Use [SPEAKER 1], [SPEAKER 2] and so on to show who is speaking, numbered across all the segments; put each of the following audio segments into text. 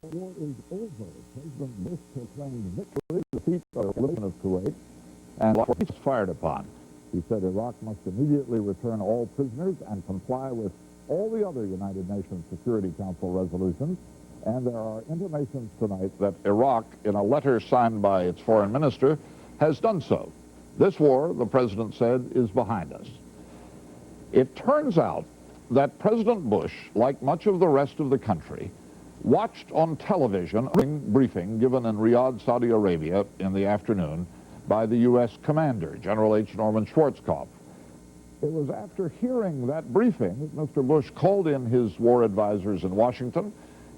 [SPEAKER 1] The war is over. President Bush proclaimed victory, defeat of the liberation of Kuwait, and was fired upon. He said Iraq must immediately return all prisoners and comply with all the other United Nations Security Council resolutions. And there are intimations tonight that Iraq, in a letter signed by its foreign minister, has done so. This war, the president said, is behind us. It turns out that President Bush, like much of the rest of the country, watched on television a briefing given in Riyadh, Saudi Arabia in the afternoon by the U.S. commander, General H. Norman Schwarzkopf. It was after hearing that briefing that Mr. Bush called in his war advisors in Washington.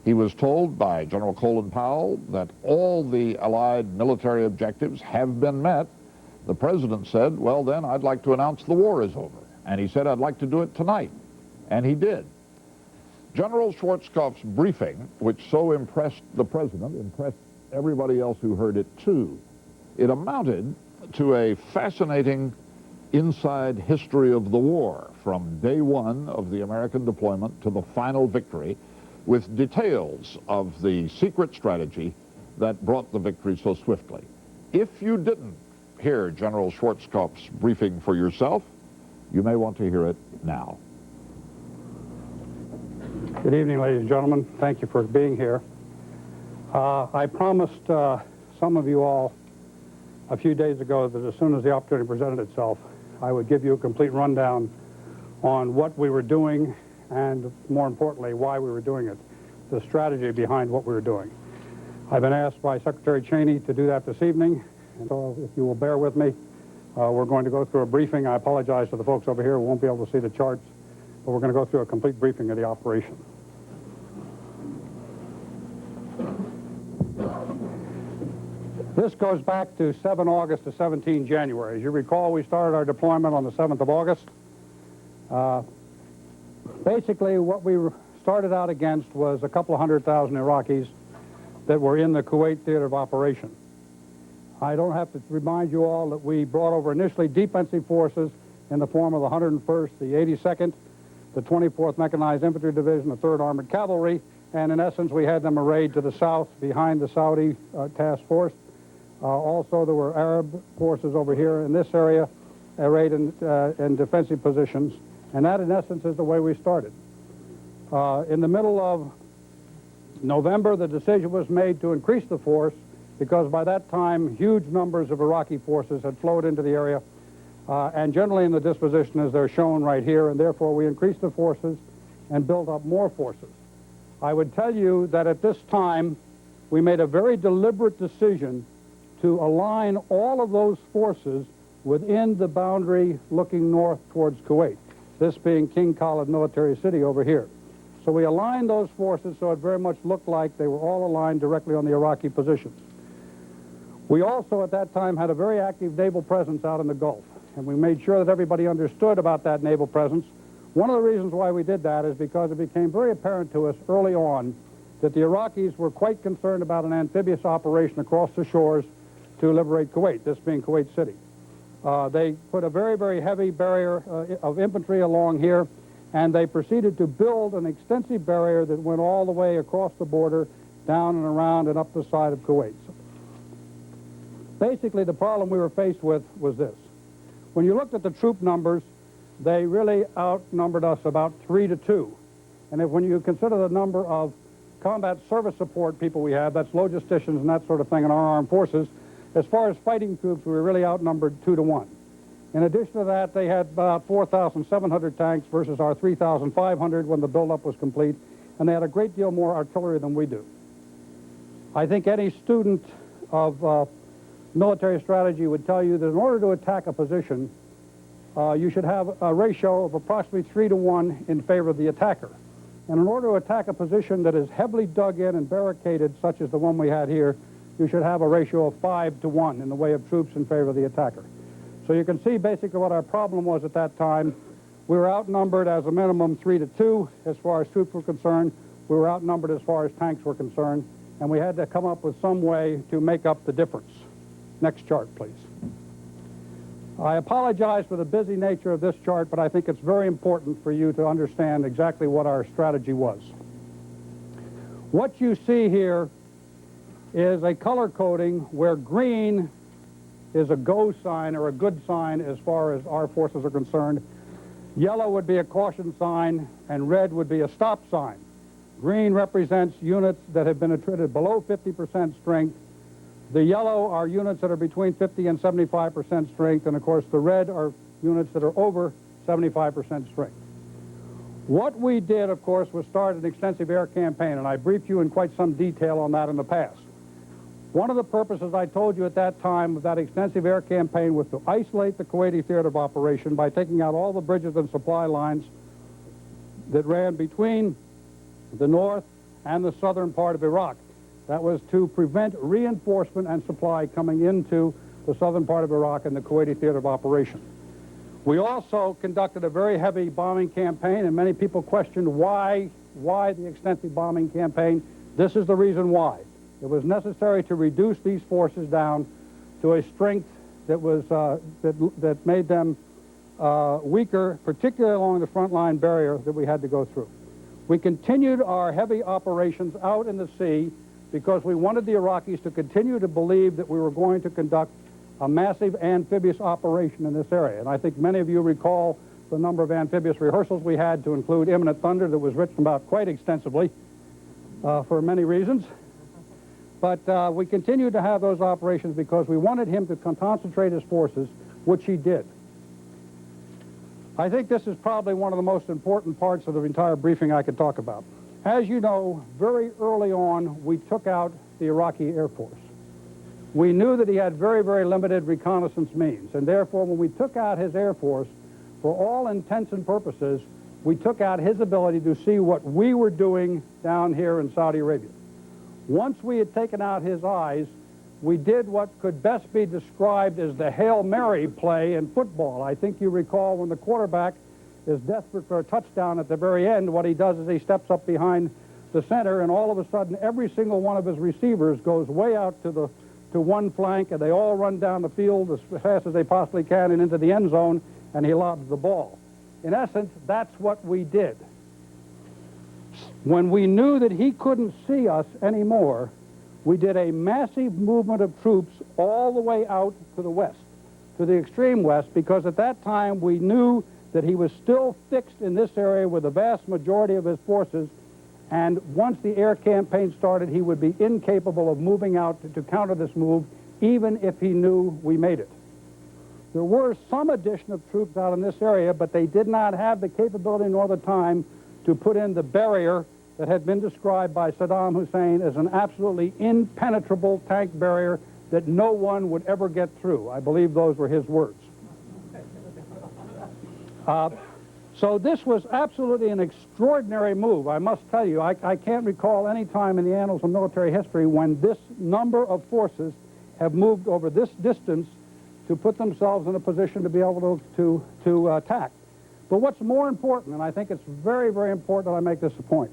[SPEAKER 1] He was told by General Colin Powell that all the Allied military objectives have been met. The president said, well, then I'd like to announce the war is over. And he said, I'd like to do it tonight. And he did. General Schwarzkopf's briefing, which so impressed the president, impressed everybody else who heard it too. It amounted to a fascinating inside history of the war, from day one of the American deployment to the final victory, with details of the secret strategy that brought the victory so swiftly. If you didn't hear General Schwarzkopf's briefing for yourself, you may want to hear it now.
[SPEAKER 2] Good evening, ladies and gentlemen. Thank you for being here. I promised some of you all a few days ago that as soon as the opportunity presented itself, I would give you a complete rundown on what we were doing and, more importantly, why we were doing it, the strategy behind what we were doing. I've been asked by Secretary Cheney to do that this evening, and so if you will bear with me, we're going to go through a briefing. I apologize to the folks over here who won't be able to see the charts, but we're going to go through a complete briefing of the operation. This goes back to 7 August to 17 January. As you recall, we started our deployment on the 7th of August. Basically, what we started out against was a couple of 100,000 Iraqis that were in the Kuwait theater of operation. I don't have to remind you all that we brought over initially defensive forces in the form of the 101st, the 82nd, the 24th Mechanized Infantry Division, the 3rd Armored Cavalry, and in essence we had them arrayed to the south behind the Saudi task force. Also, there were Arab forces over here in this area arrayed in defensive positions, and that in essence is the way we started. In the middle of November, the decision was made to increase the force because by that time huge numbers of Iraqi forces had flowed into the area and generally in the disposition as they're shown right here, and therefore we increased the forces and built up more forces. I would tell you that at this time we made a very deliberate decision to align all of those forces within the boundary looking north towards Kuwait, this being King Khalid Military City over here. So we aligned those forces so it very much looked like they were all aligned directly on the Iraqi positions. We also at that time had a very active naval presence out in the Gulf, and we made sure that everybody understood about that naval presence. One of the reasons why we did that is because it became very apparent to us early on that the Iraqis were quite concerned about an amphibious operation across the shores to liberate Kuwait, this being Kuwait City. They put a very, very heavy barrier of infantry along here, and they proceeded to build an extensive barrier that went all the way across the border, down and around and up the side of Kuwait. So basically, the problem we were faced with was this. When you looked at the troop numbers, they really outnumbered us about 3 to 2. And when you consider the number of combat service support people we had, that's logisticians and that sort of thing in our armed forces, as far as fighting troops, we were really outnumbered 2 to 1. In addition to that, they had about 4,700 tanks versus our 3,500 when the buildup was complete, and they had a great deal more artillery than we do. I think any student of military strategy would tell you that in order to attack a position, you should have a ratio of approximately 3 to 1 in favor of the attacker. And in order to attack a position that is heavily dug in and barricaded, such as the one we had here, you should have a ratio of 5 to 1 in the way of troops in favor of the attacker. So you can see basically what our problem was at that time. We were outnumbered as a minimum 3 to 2 as far as troops were concerned. We were outnumbered as far as tanks were concerned, and we had to come up with some way to make up the difference. Next chart, please. I apologize for the busy nature of this chart, but I think it's very important for you to understand exactly what our strategy was. What you see here is a color coding where green is a go sign or a good sign as far as our forces are concerned. Yellow would be a caution sign, and red would be a stop sign. Green represents units that have been attrited below 50% strength. The yellow are units that are between 50 and 75% strength, and of course the red are units that are over 75% strength. What we did, of course, was start an extensive air campaign, and I briefed you in quite some detail on that in the past. One of the purposes I told you at that time of that extensive air campaign was to isolate the Kuwaiti theater of operation by taking out all the bridges and supply lines that ran between the north and the southern part of Iraq. That was to prevent reinforcement and supply coming into the southern part of Iraq and the Kuwaiti theater of operation. We also conducted a very heavy bombing campaign, and many people questioned why the extensive bombing campaign. This is the reason why. It was necessary to reduce these forces down to a strength that was that made them weaker, particularly along the front line barrier that we had to go through. We continued our heavy operations out in the sea because we wanted the Iraqis to continue to believe that we were going to conduct a massive amphibious operation in this area. And I think many of you recall the number of amphibious rehearsals we had, to include Imminent Thunder, that was written about quite extensively for many reasons. But we continued to have those operations because we wanted him to concentrate his forces, which he did. I think this is probably one of the most important parts of the entire briefing I could talk about. As you know, very early on, we took out the Iraqi Air Force. We knew that he had very, very limited reconnaissance means, and therefore when we took out his Air Force, for all intents and purposes, we took out his ability to see what we were doing down here in Saudi Arabia. Once we had taken out his eyes, we did what could best be described as the Hail Mary play in football. I think you recall when the quarterback is desperate for a touchdown at the very end, what he does is he steps up behind the center, and all of a sudden every single one of his receivers goes way out to one flank, and they all run down the field as fast as they possibly can and into the end zone, and he lobs the ball. In essence, that's what we did. When we knew that he couldn't see us anymore, we did a massive movement of troops all the way out to the west, to the extreme west, because at that time we knew that he was still fixed in this area with the vast majority of his forces, and once the air campaign started, he would be incapable of moving out to counter this move, even if he knew we made it. There were some addition of troops out in this area, but they did not have the capability nor the time to put in the barrier that had been described by Saddam Hussein as an absolutely impenetrable tank barrier that no one would ever get through. I believe those were his words. So this was absolutely an extraordinary move, I must tell you. I can't recall any time in the annals of military history when this number of forces have moved over this distance to put themselves in a position to be able to attack. But what's more important, and I think it's very, very important that I make this a point,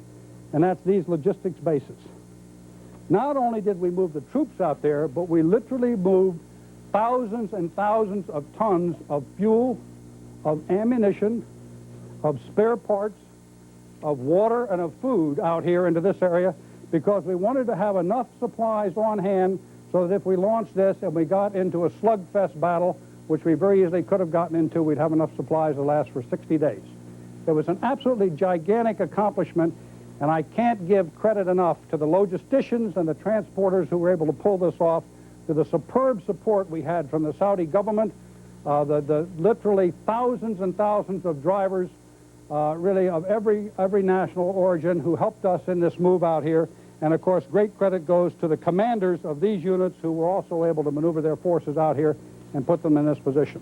[SPEAKER 2] and that's these logistics bases. Not only did we move the troops out there, but we literally moved thousands and thousands of tons of fuel, of ammunition, of spare parts, of water, and of food out here into this area, because we wanted to have enough supplies on hand so that if we launched this and we got into a slugfest battle, which we very easily could have gotten into, we'd have enough supplies to last for 60 days. It was an absolutely gigantic accomplishment, and I can't give credit enough to the logisticians and the transporters who were able to pull this off, to the superb support we had from the Saudi government, the literally thousands and thousands of drivers, really of every national origin, who helped us in this move out here. And of course, great credit goes to the commanders of these units who were also able to maneuver their forces out here and put them in this position.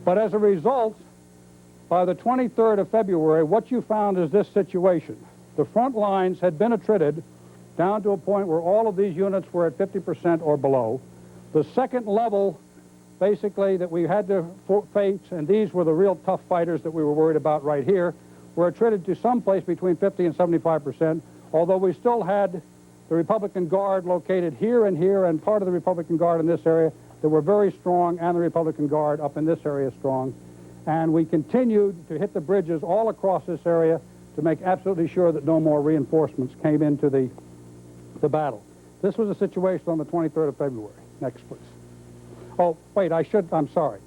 [SPEAKER 2] But as a result, by the 23rd of February, what you found is this situation. The front lines had been attrited down to a point where all of these units were at 50% or below. The second level, basically, that we had to face, and these were the real tough fighters that we were worried about right here, were attrited to someplace between 50 and 75%, although we still had the Republican Guard located here, and part of the Republican Guard in this area that were very strong, and the Republican Guard up in this area strong. And we continued to hit the bridges all across this area to make absolutely sure that no more reinforcements came into the the battle. This was a situation on the 23rd of February. Next, please. Oh, wait, I'm sorry.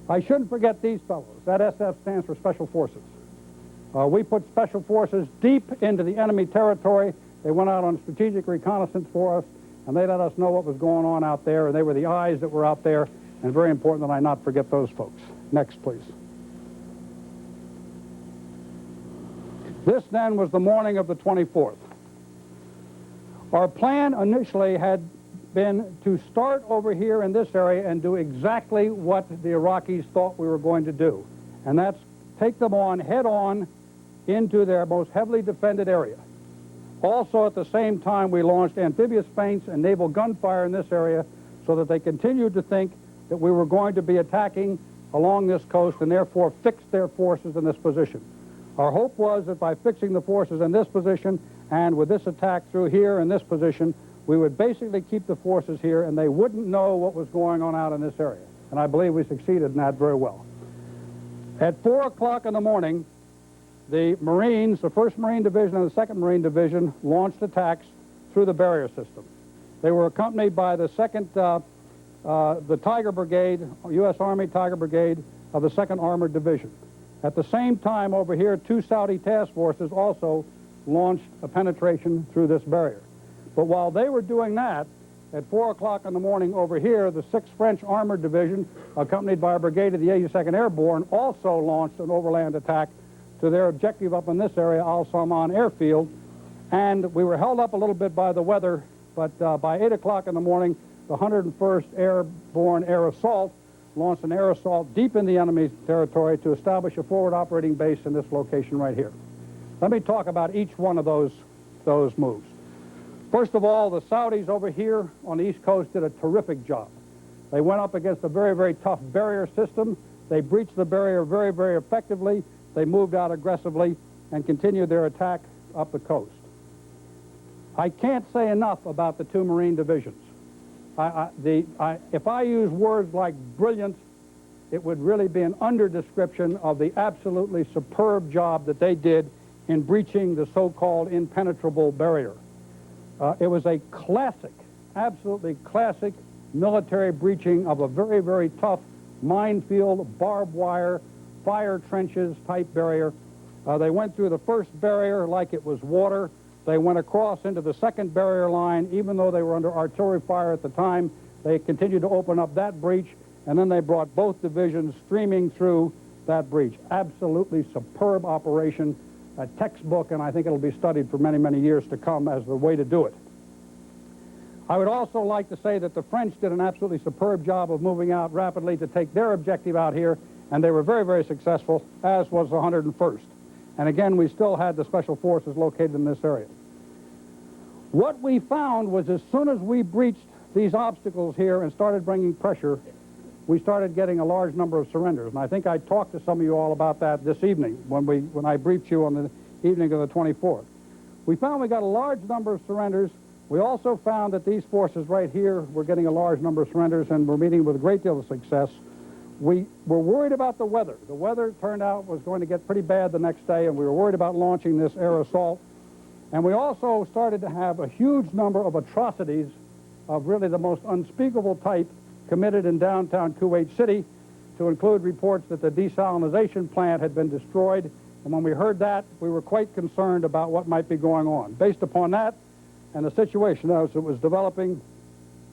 [SPEAKER 2] I shouldn't forget these fellows. That SF stands for Special Forces. We put Special Forces deep into the enemy territory. They went out on strategic reconnaissance for us, and they let us know what was going on out there, and they were the eyes that were out there, and very important that I not forget those folks. Next, please. This then was the morning of the 24th. Our plan initially had been to start over here in this area and do exactly what the Iraqis thought we were going to do, and that's take them on head-on into their most heavily defended area. Also, at the same time, we launched amphibious feints and naval gunfire in this area so that they continued to think that we were going to be attacking along this coast and therefore fix their forces in this position. Our hope was that by fixing the forces in this position and with this attack through here in this position, we would basically keep the forces here and they wouldn't know what was going on out in this area. And I believe we succeeded in that very well. At 4 o'clock in the morning, the Marines, the 1st Marine Division and the 2nd Marine Division, launched attacks through the barrier system. They were accompanied by the the Tiger Brigade, U.S. Army Tiger Brigade of the 2nd Armored Division. At the same time, over here, 2 Saudi task forces also launched a penetration through this barrier. But while they were doing that, at 4 o'clock in the morning over here, the 6th French Armored Division, accompanied by a brigade of the 82nd Airborne, also launched an overland attack to their objective up in this area, Al Salman Airfield. And we were held up a little bit by the weather, but by 8 o'clock in the morning, the 101st Airborne Air Assault launched an air assault deep in the enemy's territory to establish a forward operating base in this location right here. Let me talk about each one of those moves. First of all, the Saudis over here on the East Coast did a terrific job. They went up against a very, very tough barrier system. They breached the barrier very, very effectively. They moved out aggressively and continued their attack up the coast. I can't say enough about the 2 Marine divisions. If I use words like brilliant, it would really be an under-description of the absolutely superb job that they did in breaching the so-called impenetrable barrier. It was a classic, absolutely classic military breaching of a very, very tough minefield, barbed wire, fire trenches type barrier. They went through the first barrier like it was water. They went across into the 2nd barrier line. Even though they were under artillery fire at the time, they continued to open up that breach, and then they brought both divisions streaming through that breach. Absolutely superb operation, a textbook, and I think it'll be studied for many, many years to come as the way to do it. I would also like to say that the French did an absolutely superb job of moving out rapidly to take their objective out here, and they were very, very successful, as was the 101st. And again, we still had the Special Forces located in this area. What we found was as soon as we breached these obstacles here and started bringing pressure, we started getting a large number of surrenders. And I think I talked to some of you all about that this evening when I briefed you on the evening of the 24th. We found we got a large number of surrenders. We also found that these forces right here were getting a large number of surrenders and were meeting with a great deal of success. We were worried about the weather. The weather turned out was going to get pretty bad the next day, and we were worried about launching this air assault. And we also started to have a huge number of atrocities of really the most unspeakable type committed in downtown Kuwait City, to include reports that the desalinization plant had been destroyed. And when we heard that, we were quite concerned about what might be going on. Based upon that and the situation as it was developing,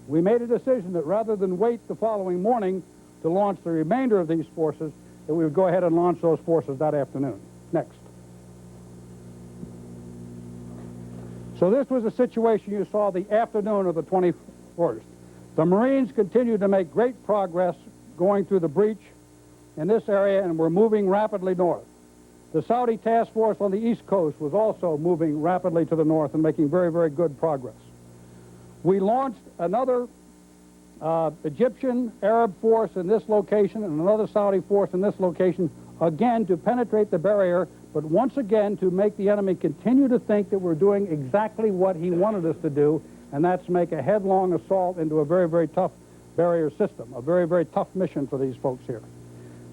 [SPEAKER 2] we made a decision that rather than wait the following morning to launch the remainder of these forces, that we would go ahead and launch those forces that afternoon. Next. So this was a situation you saw the afternoon of the 21st. The Marines continued to make great progress going through the breach in this area and were moving rapidly north. The Saudi task force on the East Coast was also moving rapidly to the north and making very, very good progress. We launched another Egyptian Arab force in this location and another Saudi force in this location, again to penetrate the barrier, but once again to make the enemy continue to think that we're doing exactly what he wanted us to do, and that's make a headlong assault into a very, very tough barrier system, a very, very tough mission for these folks here.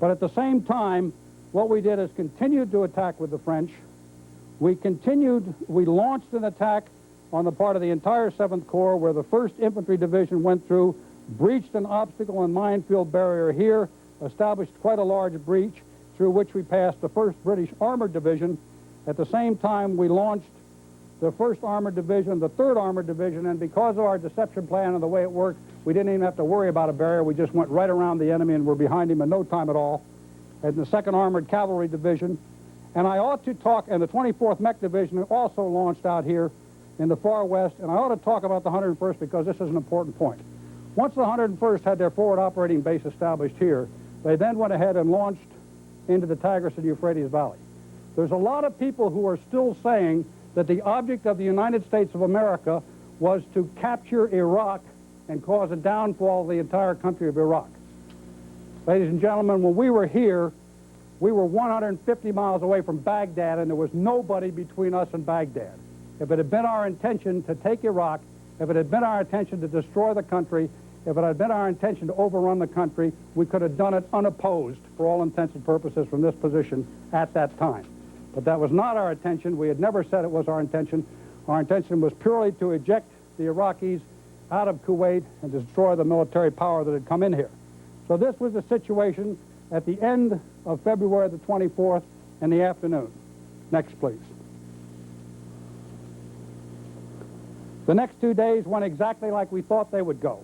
[SPEAKER 2] But at the same time, what we did is continued to attack with the French. We launched an attack on the part of the entire 7th Corps, where the 1st Infantry Division went through, breached an obstacle and minefield barrier here, established quite a large breach through which we passed the 1st British Armored Division. At the same time, we launched the 1st Armored Division, the 3rd Armored Division, and because of our deception plan and the way it worked, we didn't even have to worry about a barrier. We just went right around the enemy and were behind him in no time at all. And the 2nd Armored Cavalry Division. And I ought to talk, and the 24th Mech Division also launched out here in the far west, and I ought to talk about the 101st because this is an important point. Once the 101st had their forward operating base established here, they then went ahead and launched into the Tigris and Euphrates Valley. There's a lot of people who are still saying that the object of the United States of America was to capture Iraq and cause a downfall of the entire country of Iraq. Ladies and gentlemen, when we were here, we were 150 miles away from Baghdad, and there was nobody between us and Baghdad. If it had been our intention to take Iraq, if it had been our intention to destroy the country, if it had been our intention to overrun the country, we could have done it unopposed for all intents and purposes from this position at that time. But that was not our intention. We had never said it was our intention. Our intention was purely to eject the Iraqis out of Kuwait and destroy the military power that had come in here. So this was the situation at the end of February the 24th in the afternoon. Next, please. The next 2 days went exactly like we thought they would go.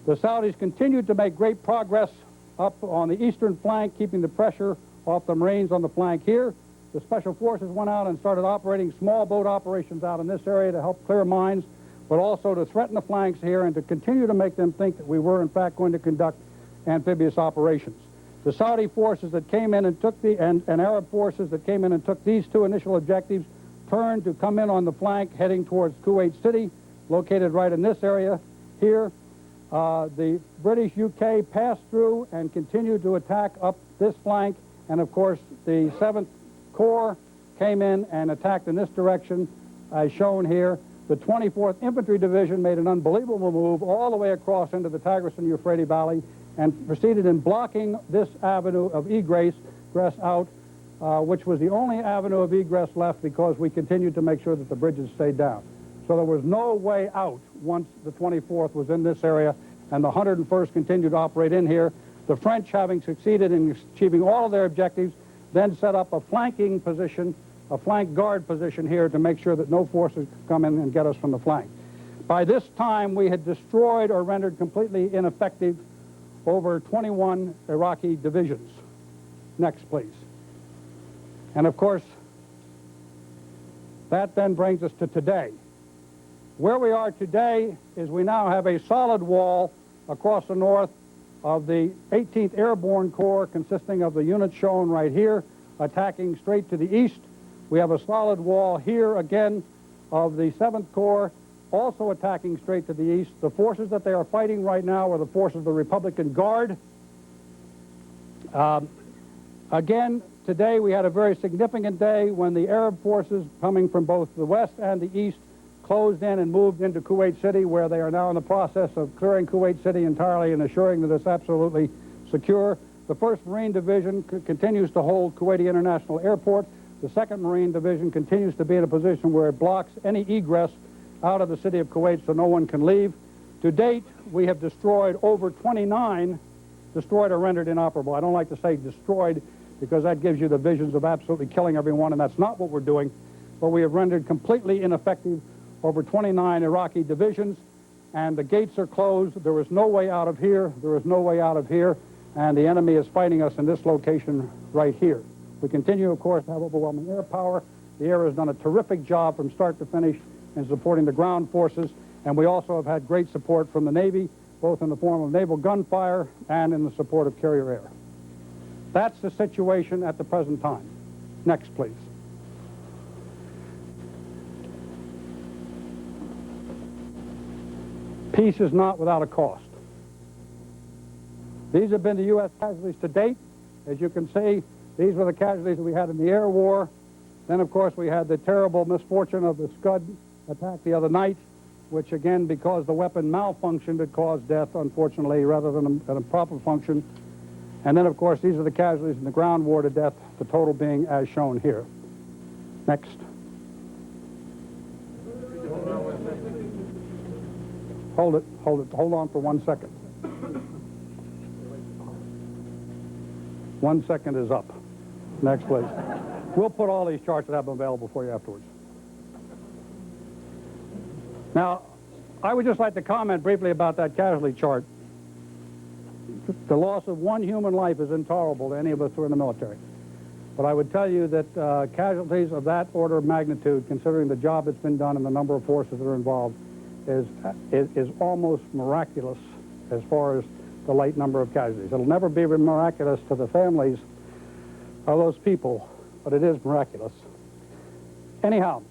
[SPEAKER 2] The Saudis continued to make great progress up on the eastern flank, keeping the pressure off the Marines on the flank here. The Special Forces went out and started operating small boat operations out in this area to help clear mines, but also to threaten the flanks here and to continue to make them think that we were, in fact, going to conduct amphibious operations. The Saudi forces that came in and took and Arab forces that came in and took these 2 initial objectives turned to come in on the flank heading towards Kuwait City, located right in this area here. The British UK passed through and continued to attack up this flank, and of course the 7th Corps came in and attacked in this direction as shown here. The 24th Infantry Division made an unbelievable move all the way across into the Tigris and Euphrates Valley and proceeded in blocking this avenue of egress out, which was the only avenue of egress left because we continued to make sure that the bridges stayed down. So there was no way out once the 24th was in this area, and the 101st continued to operate in here. The French, having succeeded in achieving all of their objectives, then set up a flanking position, a flank guard position here to make sure that no forces could come in and get us from the flank. By this time, we had destroyed or rendered completely ineffective over 21 Iraqi divisions. Next, please. And of course, that then brings us to today. Where we are today is we now have a solid wall across the north of the 18th Airborne Corps, consisting of the units shown right here, attacking straight to the east. We have a solid wall here again of the 7th Corps, also attacking straight to the east. The forces that they are fighting right now are the forces of the Republican Guard. Again, today we had a very significant day when the Arab forces coming from both the west and the east closed in and moved into Kuwait City, where they are now in the process of clearing Kuwait City entirely and assuring that it's absolutely secure. The 1st Marine Division continues to hold Kuwaiti International Airport. The 2nd Marine Division continues to be in a position where it blocks any egress out of the city of Kuwait so no one can leave. To date, we have destroyed over 29, destroyed or rendered inoperable. I don't like to say destroyed because that gives you the visions of absolutely killing everyone, and that's not what we're doing. But we have rendered completely ineffective over 29 Iraqi divisions, and the gates are closed. There is no way out of here. There is no way out of here, and the enemy is fighting us in this location right here. We continue, of course, to have overwhelming air power. The air has done a terrific job from start to finish in supporting the ground forces, and we also have had great support from the Navy, both in the form of naval gunfire and in the support of carrier air. That's the situation at the present time. Next, please. Peace is not without a cost. These have been the U.S. casualties to date. As you can see, these were the casualties that we had in the air war. Then, of course, we had the terrible misfortune of the Scud attack the other night, which, again, because the weapon malfunctioned, it caused death, unfortunately, rather than a proper function. And then, of course, these are the casualties in the ground war to death, the total being as shown here. Next. Hold on for 1 second. 1 second is up. Next, please. We'll put all these charts that have them available for you afterwards. Now, I would just like to comment briefly about that casualty chart. The loss of one human life is intolerable to any of us who are in the military. But I would tell you that casualties of that order of magnitude, considering the job that's been done and the number of forces that are involved, is almost miraculous as far as the light number of casualties. It'll never be miraculous to the families of those people, but it is miraculous. Anyhow,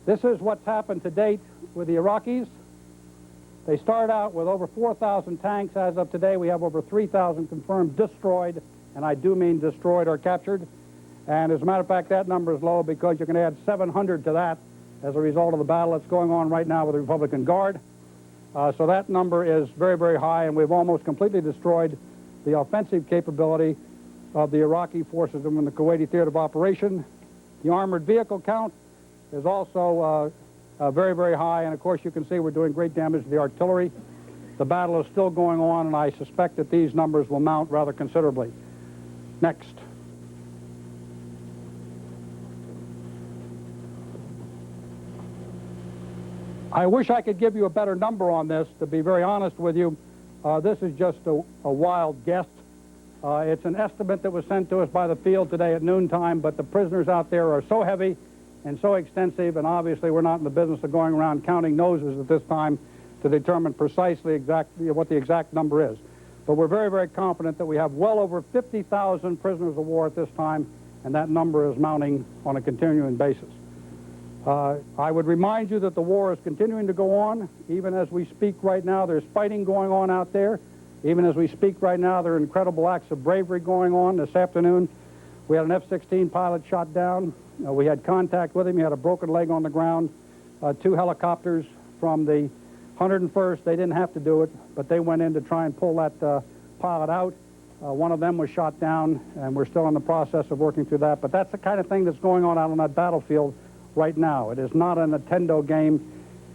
[SPEAKER 2] this is what's happened to date with the Iraqis. They start out with over 4,000 tanks. As of today, we have over 3,000 confirmed destroyed, and I do mean destroyed or captured. And as a matter of fact, that number is low because you can add 700 to that as a result of the battle that's going on right now with the Republican Guard. So that number is very, very high, and we've almost completely destroyed the offensive capability of the Iraqi forces in the Kuwaiti theater of operation. The armored vehicle count is also very, very high, and of course you can see we're doing great damage to the artillery. The battle is still going on, and I suspect that these numbers will mount rather considerably. Next. I wish I could give you a better number on this. To be very honest with you, this is just a wild guess. It's an estimate that was sent to us by the field today at noontime, but the prisoners out there are so heavy and so extensive, and obviously we're not in the business of going around counting noses at this time to determine precisely exactly what the exact number is. But we're very, very confident that we have well over 50,000 prisoners of war at this time, and that number is mounting on a continuing basis. I would remind you that the war is continuing to go on. Even as we speak right now, there's fighting going on out there. Even as we speak right now, there are incredible acts of bravery going on. This afternoon, we had an F-16 pilot shot down. We had contact with him. He had a broken leg on the ground. 2 helicopters from the 101st, they didn't have to do it, but they went in to try and pull that pilot out. One of them was shot down, and we're still in the process of working through that. But that's the kind of thing that's going on out on that battlefield right now. It is not a Nintendo game.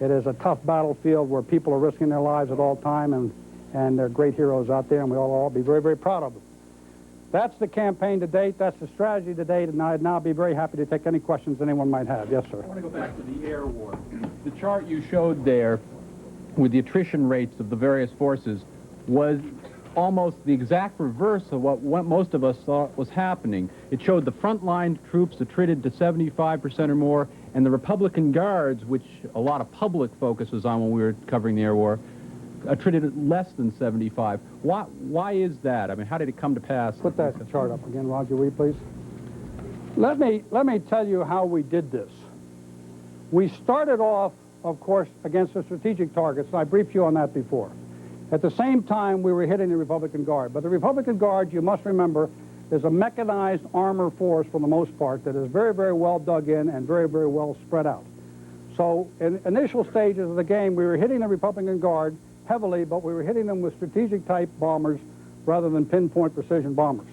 [SPEAKER 2] It is a tough battlefield where people are risking their lives at all time, and they're great heroes out there, and we all be very, very proud of them. That's the campaign to date. That's the strategy to date, and I'd now be very happy to take any questions anyone might have. Yes, sir.
[SPEAKER 3] I want to go back to the air war. The chart you showed there with the attrition rates of the various forces was almost the exact reverse of what most of us thought was happening. It showed the frontline troops attrited to 75% or more, and the Republican Guards, which a lot of public focus was on when we were covering the air war, attrited at less than 75. Why is that? I mean, how did it come to pass?
[SPEAKER 2] Put that chart up again, Roger, will you please? Let me tell you how we did this. We started off, of course, against the strategic targets, and I briefed you on that before. At the same time, we were hitting the Republican Guard. But the Republican Guard, you must remember, is a mechanized armor force for the most part that is very, very well dug in and very, very well spread out. So in initial stages of the game, we were hitting the Republican Guard heavily, but we were hitting them with strategic-type bombers rather than pinpoint precision bombers.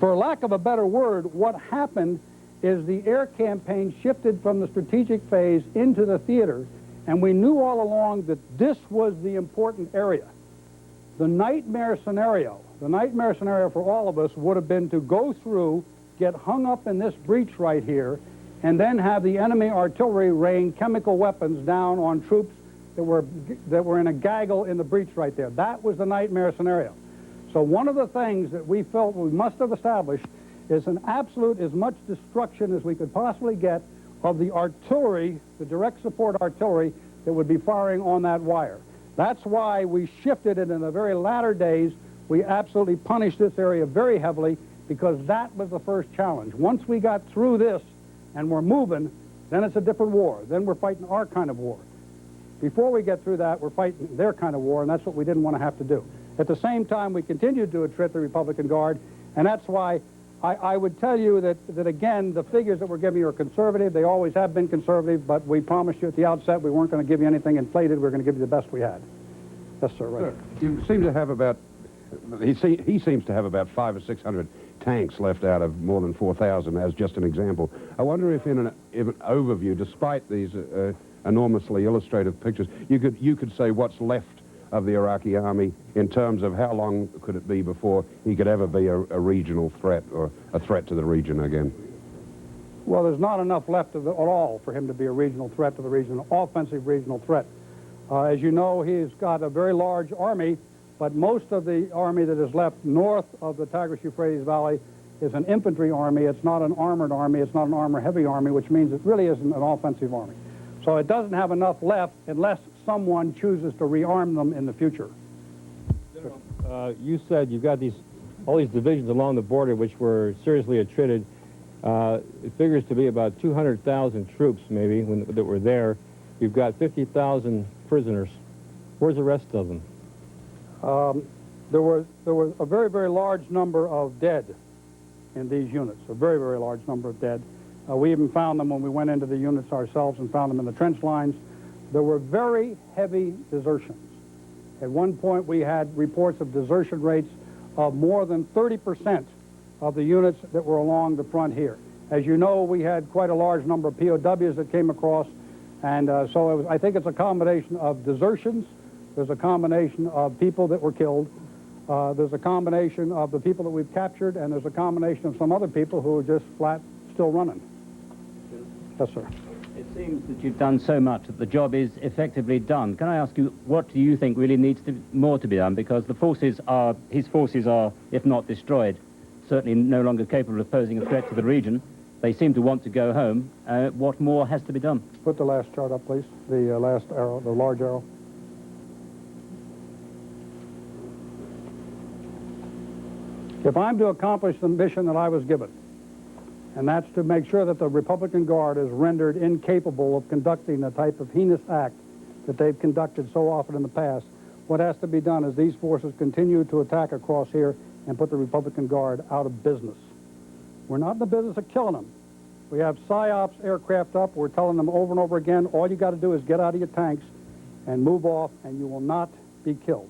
[SPEAKER 2] For lack of a better word, what happened is the air campaign shifted from the strategic phase into the theater, and we knew all along that this was the important area. The nightmare scenario for all of us would have been to go through, get hung up in this breach right here, and then have the enemy artillery rain chemical weapons down on troops that were in a gaggle in the breach right there. That was the nightmare scenario. So one of the things that we felt we must have established is an absolute as much destruction as we could possibly get of the artillery, the direct support artillery that would be firing on that wire. That's why we shifted it in the very latter days. We absolutely punished this area very heavily because that was the first challenge. Once we got through this and we're moving, then it's a different war. Then we're fighting our kind of war. Before we get through that, we're fighting their kind of war, and that's what we didn't want to have to do. At the same time, we continued to attrit the Republican Guard, and that's why I would tell you that again, the figures that we're giving you are conservative. They always have been conservative, but we promised you at the outset we weren't going to give you anything inflated. We were going to give you the best we had. Yes, sir. Right.
[SPEAKER 4] You seem to have about, he seems to have about 500 or 600 tanks left out of more than 4,000 as just an example. I wonder if in an overview, despite these enormously illustrative pictures. You could say what's left of the Iraqi army in terms of how long could it be before he could ever be a regional threat or a threat to the region again?
[SPEAKER 2] Well, there's not enough left at all for him to be a regional threat to the region, an offensive regional threat. As you know, he's got a very large army, but most of the army that is left north of the Tigris-Euphrates Valley is an infantry army. It's not an armored army. It's not an armor-heavy army, which means it really isn't an offensive army. So it doesn't have enough left unless someone chooses to rearm them in the future.
[SPEAKER 5] General, you said you've got all these divisions along the border which were seriously attrited. It figures to be about 200,000 troops, maybe, that were there. You've got 50,000 prisoners. Where's the rest of them?
[SPEAKER 2] There was a very, very large number of dead in these units, a very, very large number of dead. We even found them when we went into the units ourselves and found them in the trench lines. There were very heavy desertions. At one point, we had reports of desertion rates of more than 30% of the units that were along the front here. As you know, we had quite a large number of POWs that came across, and so I think it's a combination of desertions. There's a combination of people that were killed. There's a combination of the people that we've captured, and there's a combination of some other people who are just flat still running. Yes, sir.
[SPEAKER 6] It seems that you've done so much that the job is effectively done. Can I ask you, what do you think really needs more to be done? Because his forces are, if not destroyed, certainly no longer capable of posing a threat to the region. They seem to want to go home. What more has to be done?
[SPEAKER 2] Put the last chart up, please. The last arrow, the large arrow. If I'm to accomplish the mission that I was given, and that's to make sure that the Republican Guard is rendered incapable of conducting the type of heinous act that they've conducted so often in the past, what has to be done is these forces continue to attack across here and put the Republican Guard out of business. We're not in the business of killing them. We have PSYOPs aircraft up. We're telling them over and over again, all you got to do is get out of your tanks and move off, and you will not be killed.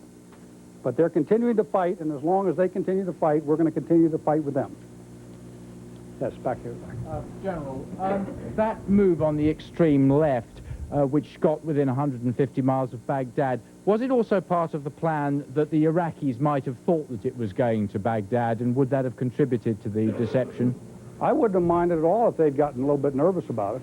[SPEAKER 2] But they're continuing to fight, and as long as they continue to fight, we're going to continue to fight with them. Yes, back here.
[SPEAKER 7] General, that move on the extreme left, which got within 150 miles of Baghdad, was it also part of the plan that the Iraqis might have thought that it was going to Baghdad, and would that have contributed to the deception?
[SPEAKER 2] I wouldn't have minded at all if they'd gotten a little bit nervous about it.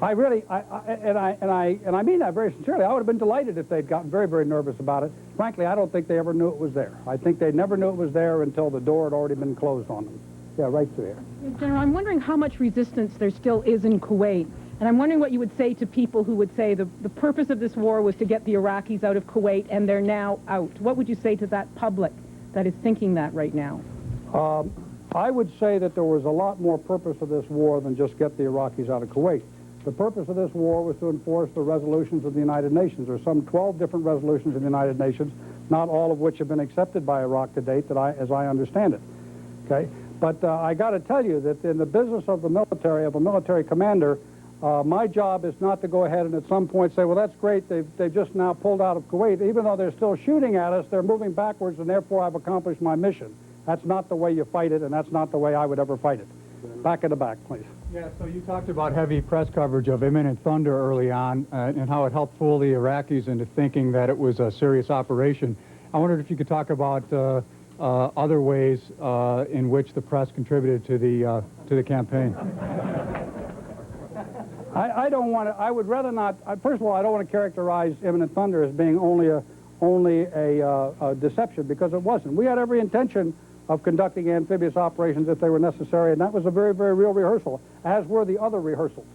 [SPEAKER 2] I really, and I mean that very sincerely. I would have been delighted if they'd gotten very, very nervous about it. Frankly, I don't think they ever knew it was there. I think they never knew it was there until the door had already been closed on them. Yeah, right through here.
[SPEAKER 8] General, I'm wondering how much resistance there still is in Kuwait. And I'm wondering what you would say to people who would say the purpose of this war was to get the Iraqis out of Kuwait, and they're now out. What would you say to that public that is thinking that right now?
[SPEAKER 2] I would say that there was a lot more purpose of this war than just get the Iraqis out of Kuwait. The purpose of this war was to enforce the resolutions of the United Nations. There are some 12 different resolutions of the United Nations, not all of which have been accepted by Iraq to date, as I understand it. Okay? But I got to tell you that in the business of the military, of a military commander, my job is not to go ahead and at some point say, well, that's great, they've just now pulled out of Kuwait. Even though they're still shooting at us, they're moving backwards, and therefore I've accomplished my mission. That's not the way you fight it, and that's not the way I would ever fight it. Back in the back, please.
[SPEAKER 9] Yeah, so you talked about heavy press coverage of imminent thunder early on and how it helped fool the Iraqis into thinking that it was a serious operation. I wondered if you could talk about other ways in which the press contributed to the campaign.
[SPEAKER 2] I don't want to. I would rather not. First of all, I don't want to characterize imminent thunder as being only a deception, because it wasn't. We had every intention of conducting amphibious operations if they were necessary, and that was a very, very real rehearsal, as were the other rehearsals.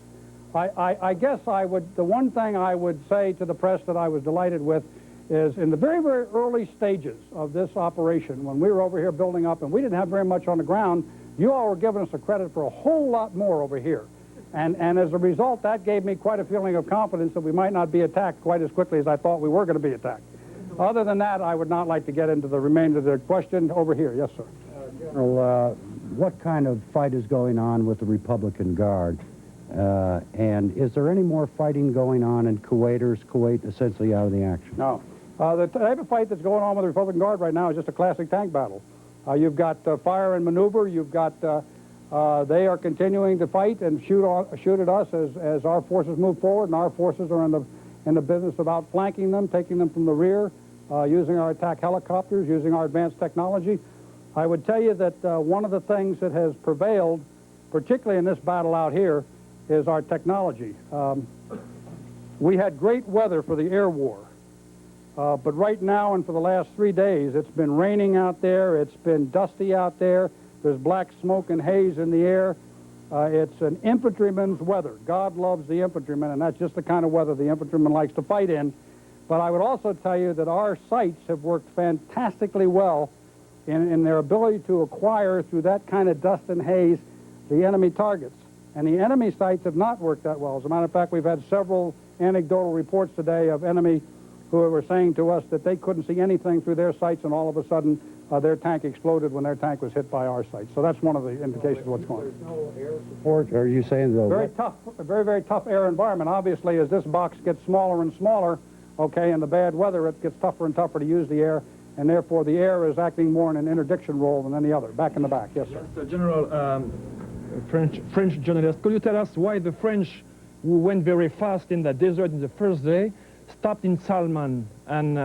[SPEAKER 2] I guess the one thing I would say to the press that I was delighted with is in the very, very early stages of this operation, when we were over here building up and we didn't have very much on the ground, you all were giving us the credit for a whole lot more over here. And as a result, that gave me quite a feeling of confidence that we might not be attacked quite as quickly as I thought we were going to be attacked. Other than that, I would not like to get into the remainder of the question. Over here. Yes, sir.
[SPEAKER 10] General, what kind of fight is going on with the Republican Guard? And is there any more fighting going on in Kuwait, or is Kuwait essentially out of the action?
[SPEAKER 2] No. The type of fight that's going on with the Republican Guard right now is just a classic tank battle. You've got fire and maneuver. You've got They are continuing to fight and shoot at us as our forces move forward, and our forces are in the business of outflanking them, taking them from the rear, using our attack helicopters, using our advanced technology. I would tell you that one of the things that has prevailed, particularly in this battle out here, is our technology. We had great weather for the air war, but right now and for the last 3 days, it's been raining out there, it's been dusty out there, there's black smoke and haze in the air. It's an infantryman's weather. God loves the infantryman, and that's just the kind of weather the infantryman likes to fight in. But I would also tell you that our sights have worked fantastically well in their ability to acquire, through that kind of dust and haze, the enemy targets. And the enemy sights have not worked that well. As a matter of fact, we've had several anecdotal reports today of enemy who were saying to us that they couldn't see anything through their sights, and all of a sudden their tank exploded when their tank was hit by our sights. So that's one of the indications of what's going on.
[SPEAKER 10] There's no air support, or are you saying the...
[SPEAKER 2] Very tough, a very, very tough air environment. Obviously, as this box gets smaller and smaller, okay, in the bad weather, it gets tougher and tougher to use the air, and therefore the air is acting more in an interdiction role than any other. Back in the back, yes, sir.
[SPEAKER 11] Yes, General, French journalist, could you tell us why the French, who went very fast in the desert in the first day, stopped in Salman and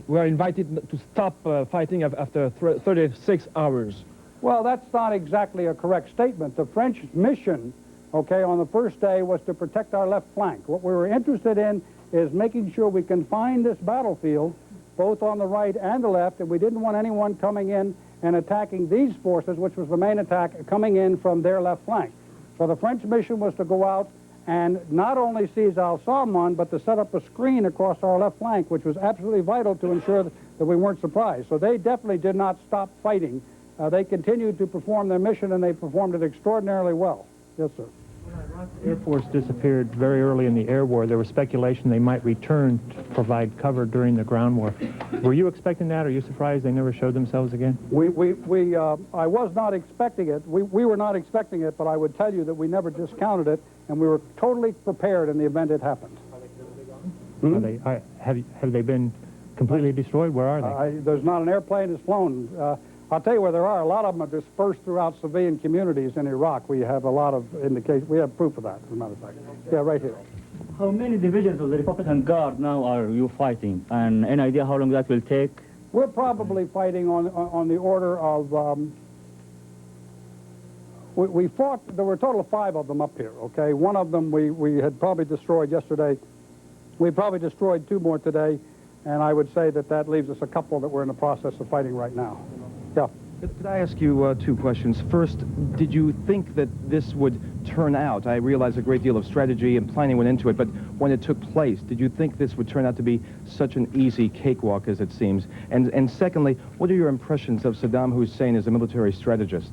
[SPEAKER 11] were invited to stop fighting after 36 hours?
[SPEAKER 2] Well, that's not exactly a correct statement. The French mission, okay, on the first day was to protect our left flank. What we were interested in is making sure we confine this battlefield, both on the right and the left, and we didn't want anyone coming in and attacking these forces, which was the main attack, coming in from their left flank. So the French mission was to go out and not only seize Al-Salman, but to set up a screen across our left flank, which was absolutely vital to ensure that we weren't surprised. So they definitely did not stop fighting. They continued to perform their mission, and they performed it extraordinarily well. Yes, sir.
[SPEAKER 5] When Iraq's Air Force disappeared very early in the air war, there was speculation they might return to provide cover during the ground war. Were you expecting that? Are you surprised they never showed themselves again?
[SPEAKER 2] I was not expecting it. We were not expecting it, but I would tell you that we never discounted it, and we were totally prepared in the event it happened.
[SPEAKER 5] Have they been completely destroyed? Where are they?
[SPEAKER 2] There's not an airplane that's flown. I'll tell you where there are. A lot of them are dispersed throughout civilian communities in Iraq. We have a lot of indication. We have proof of that, as a matter of fact. Yeah, right here.
[SPEAKER 6] How many divisions of the Republican Guard now are you fighting? And any idea how long that will take?
[SPEAKER 2] We're probably fighting on the order of... we fought, there were a total of 5 of them up here, okay? One of them we had probably destroyed yesterday. We probably destroyed 2 more today, and I would say that leaves us a couple that we're in the process of fighting right now. Yeah.
[SPEAKER 12] Could I ask you 2 questions? First, did you think that this would turn out? I realize a great deal of strategy and planning went into it, but when it took place, did you think this would turn out to be such an easy cakewalk as it seems? And secondly, what are your impressions of Saddam Hussein as a military strategist?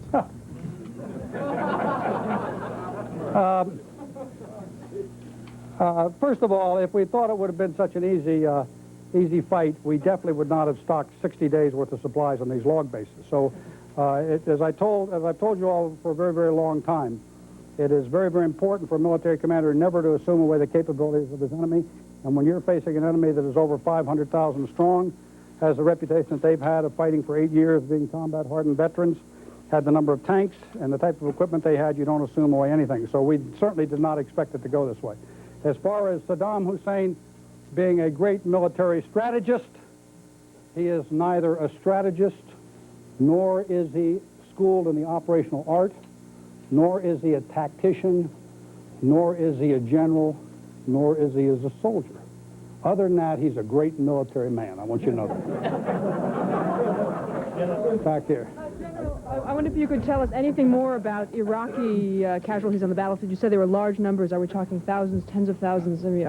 [SPEAKER 2] First of all, if we thought it would have been such an easy fight, we definitely would not have stocked 60 days worth of supplies on these log bases. So, as I've told you all for a very, very long time, it is very, very important for a military commander never to assume away the capabilities of his enemy. And when you're facing an enemy that is over 500,000 strong, has the reputation that they've had of fighting for 8 years, being combat-hardened veterans, had the number of tanks and the type of equipment they had, you don't assume away anything. So we certainly did not expect it to go this way. As far as Saddam Hussein being a great military strategist, he is neither a strategist, nor is he schooled in the operational art, nor is he a tactician, nor is he a general, nor is he as a soldier. Other than that, he's a great military man. I want you to know that. Back here.
[SPEAKER 8] I wonder if you could tell us anything more about Iraqi casualties on the battlefield. You said there were large numbers. Are we talking thousands, tens of thousands? I mean,